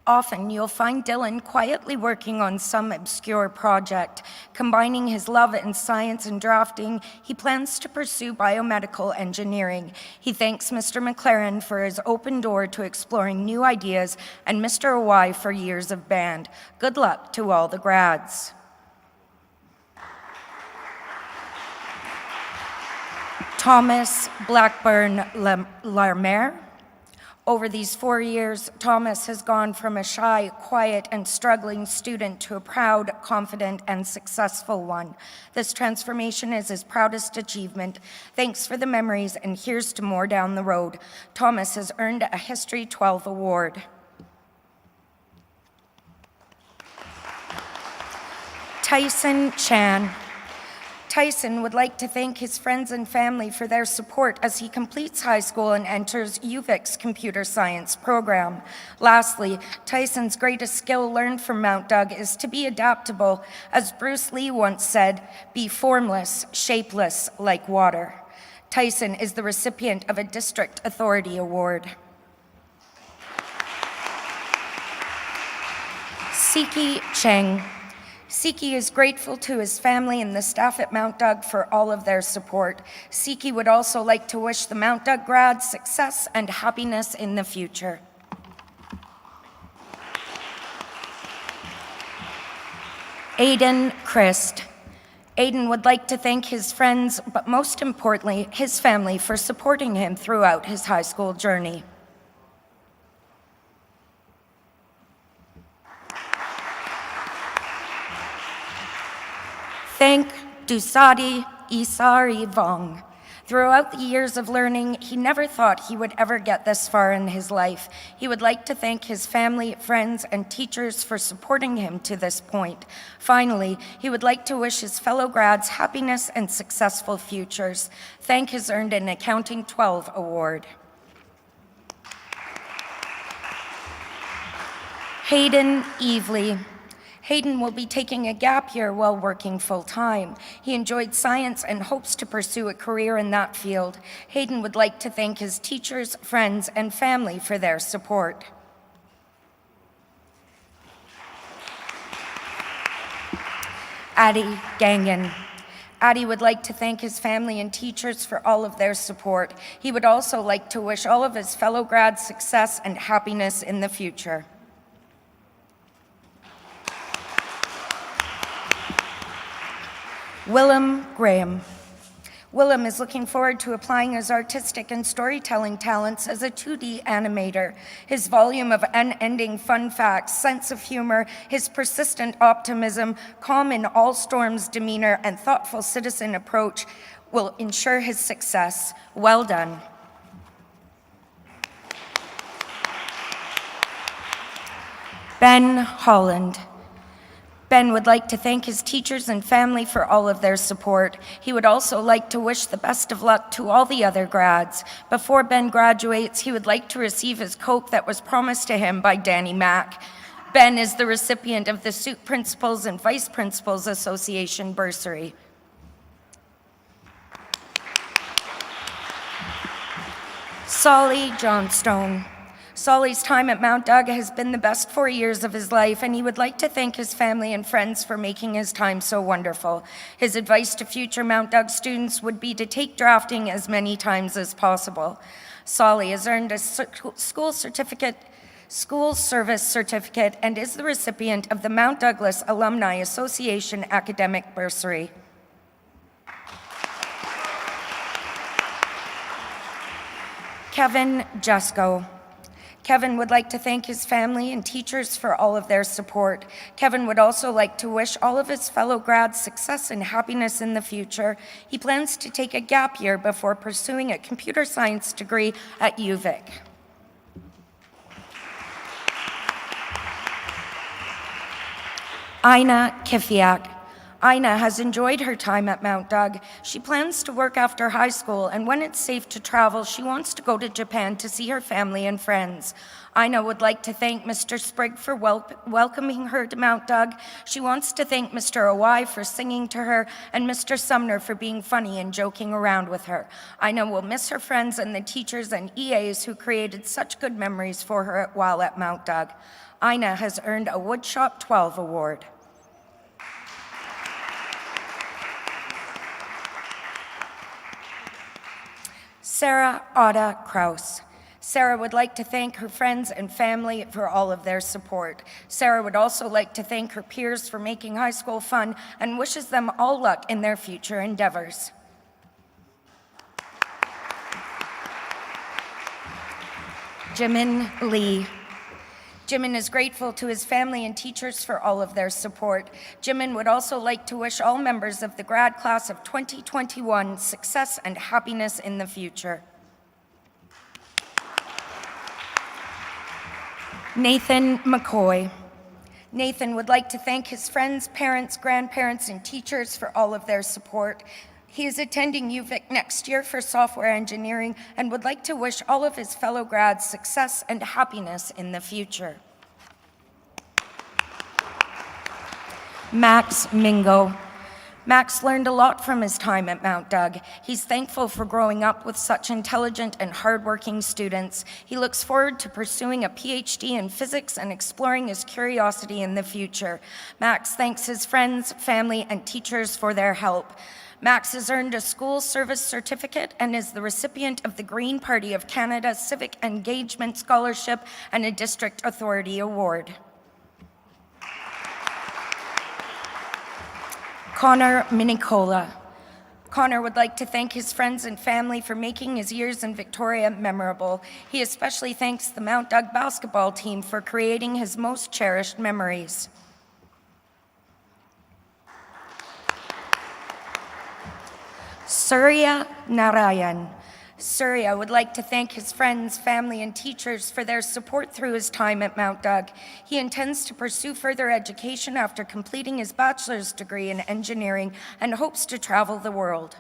Often you'll find Dylan quietly working on some obscure project. Combining his love in science and drafting, he plans to pursue biomedical engineering. He thanks Mr. McLaren for his open door to exploring new ideas and Mr. Owai for years of band. Good luck to all the grads. Thomas Blackburn Larmer. Over these 4 years, Thomas has gone from a shy, quiet, and struggling student to a proud, confident, and successful one. This transformation is his proudest achievement. Thanks for the memories, and here's to more down the road. Thomas has earned a History 12 award. Tyson Chan. Tyson would like to thank his friends and family for their support as he completes high school and enters UVic's computer science program. Lastly, Tyson's greatest skill learned from Mount Doug is to be adaptable. As Bruce Lee once said, be formless, shapeless like water. Tyson is the recipient of a District Authority Award. Siki Cheng. Siki is grateful to his family and the staff at Mount Doug for all of their support. Siki would also like to wish the Mount Doug grads success and happiness in the future. Aiden Christ. Aiden would like to thank his friends, but most importantly, his family for supporting him throughout his high school journey. Thank Dusadi Isari Vong. Throughout the years of learning, he never thought he would ever get this far in his life. He would like to thank his family, friends, and teachers for supporting him to this point. Finally, he would like to wish his fellow grads happiness and successful futures. Thank has earned an Accounting 12 award. Hayden Evely. Hayden will be taking a gap year while working full-time. He enjoyed science and hopes to pursue a career in that field. Hayden would like to thank his teachers, friends, and family for their support. Addie Gangan. Addie would like to thank his family and teachers for all of their support. He would also like to wish all of his fellow grads success and happiness in the future. Willem Graham. Willem is looking forward to applying his artistic and storytelling talents as a 2D animator. His volume of unending fun facts, sense of humor, his persistent optimism, calm in all storms demeanor, and thoughtful citizen approach will ensure his success. Well done. Ben Holland. Ben would like to thank his teachers and family for all of their support. He would also like to wish the best of luck to all the other grads. Before Ben graduates, he would like to receive his Coke that was promised to him by Danny Mack. Ben is the recipient of the Suit Principals and Vice Principals Association bursary. Solly Johnstone. Solly's time at Mount Doug has been the best 4 years of his life, and he would like to thank his family and friends for making his time so wonderful. His advice to future Mount Doug students would be to take drafting as many times as possible. Solly has earned a school service certificate and is the recipient of the Mount Douglas Alumni Association academic bursary. Kevin Jusko. Kevin would like to thank his family and teachers for all of their support. Kevin would also like to wish all of his fellow grads success and happiness in the future. He plans to take a gap year before pursuing a computer science degree at UVic. Ina Kifiak. Ina has enjoyed her time at Mount Doug. She plans to work after high school, and when it's safe to travel, she wants to go to Japan to see her family and friends. Ina would like to thank Mr. Sprigg for welcoming her to Mount Doug. She wants to thank Mr. Owai for singing to her, and Mr. Sumner for being funny and joking around with her. Ina will miss her friends and the teachers and EAs who created such good memories for her while at Mount Doug. Ina has earned a Woodshop 12 award. Sarah Otta Kraus. Sarah would like to thank her friends and family for all of their support. Sarah would also like to thank her peers for making high school fun and wishes them all luck in their future endeavors. Jimin Lee. Jimin is grateful to his family and teachers for all of their support. Jimin would also like to wish all members of the grad class of 2021 success and happiness in the future. Nathan McCoy. Nathan would like to thank his friends, parents, grandparents, and teachers for all of their support. He is attending UVic next year for software engineering and would like to wish all of his fellow grads success and happiness in the future. Max Mingo. Max learned a lot from his time at Mount Doug. He's thankful for growing up with such intelligent and hardworking students. He looks forward to pursuing a PhD in physics and exploring his curiosity in the future. Max thanks his friends, family, and teachers for their help. Max has earned a school service certificate and is the recipient of the Green Party of Canada Civic Engagement Scholarship and a District Authority Award. Connor Minicola. Connor would like to thank his friends and family for making his years in Victoria memorable. He especially thanks the Mount Doug basketball team for creating his most cherished memories. Surya Narayan. Surya would like to thank his friends, family, and teachers for their support through his time at Mount Doug. He intends to pursue further education after completing his bachelor's degree in engineering and hopes to travel the world.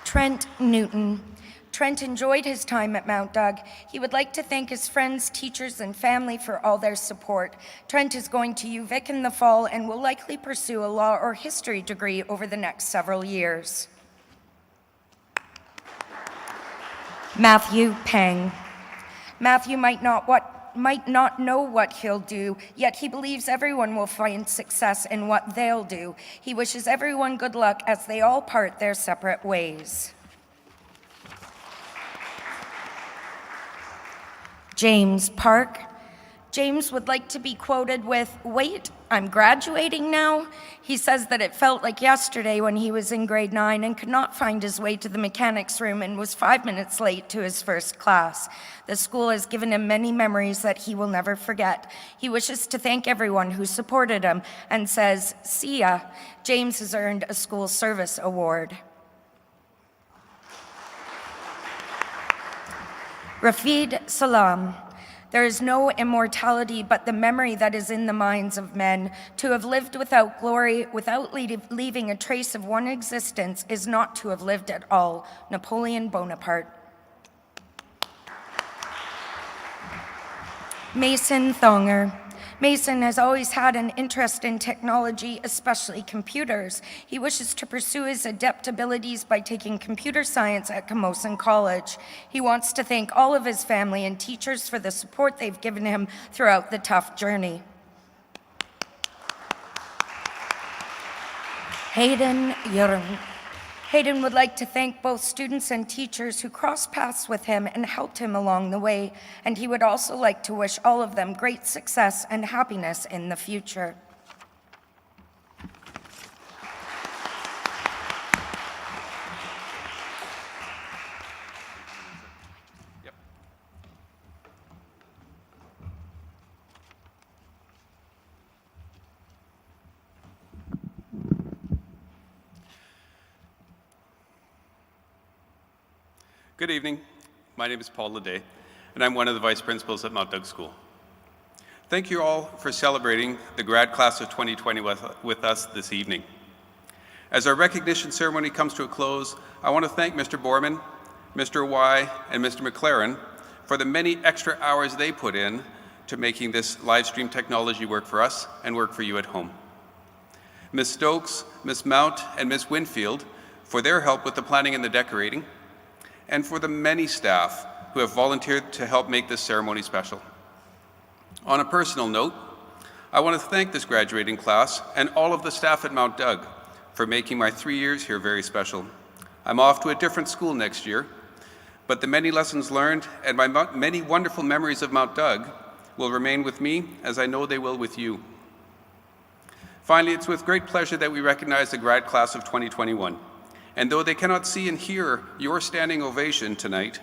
Trent Newton. Trent enjoyed his time at Mount Doug. He would like to thank his friends, teachers, and family for all their support. Trent is going to UVic in the fall and will likely pursue a law or history degree over the next several years. Matthew Peng. Matthew might not know what he'll do, yet he believes everyone will find success in what they'll do. He wishes everyone good luck as they all part their separate ways. James Park. James would like to be quoted with, "Wait, I'm graduating now?" He says that it felt like yesterday when he was in grade 9 and could not find his way to the mechanics room and was 5 minutes late to his first class. The school has given him many memories that he will never forget. He wishes to thank everyone who supported him and says, "See ya." James has earned a school service award. Rafid Salam. There is no immortality but the memory that is in the minds of men. To have lived without glory, without leaving a trace of one existence, is not to have lived at all. Napoleon Bonaparte. Mason Thonger. Mason has always had an interest in technology, especially computers. He wishes to pursue his adept abilities by taking computer science at Camosun College. He wants to thank all of his family and teachers for the support they've given him throughout the tough journey. Hayden Yurung. Hayden would like to thank both students and teachers who crossed paths with him and helped him along the way, and he would also like to wish all of them great success and happiness in the future. Good evening. My name is Paul Leday, and I'm one of the vice principals at Mount Doug School. Thank you all for celebrating the grad class of 2020 with us this evening. As our recognition ceremony comes to a close, I want to thank Mr. Borman, Mr. Y, and Mr. McLaren for the many extra hours they put in to making this live stream technology work for us and work for you at home. Ms. Stokes, Ms. Mount, and Ms. Winfield for their help with the planning and the decorating, and for the many staff who have volunteered to help make this ceremony special. On a personal note, I want to thank this graduating class and all of the staff at Mount Doug for making my 3 years here very special. I'm off to a different school next year, but the many lessons learned and my many wonderful memories of Mount Doug will remain with me, as I know they will with you. Finally, it's with great pleasure that we recognize the grad class of 2021. And though they cannot see and hear your standing ovation tonight,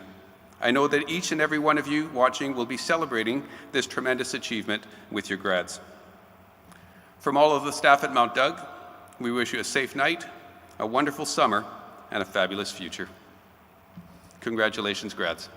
I know that each and every one of you watching will be celebrating this tremendous achievement with your grads. From all of the staff at Mount Doug, we wish you a safe night, a wonderful summer, and a fabulous future. Congratulations, grads.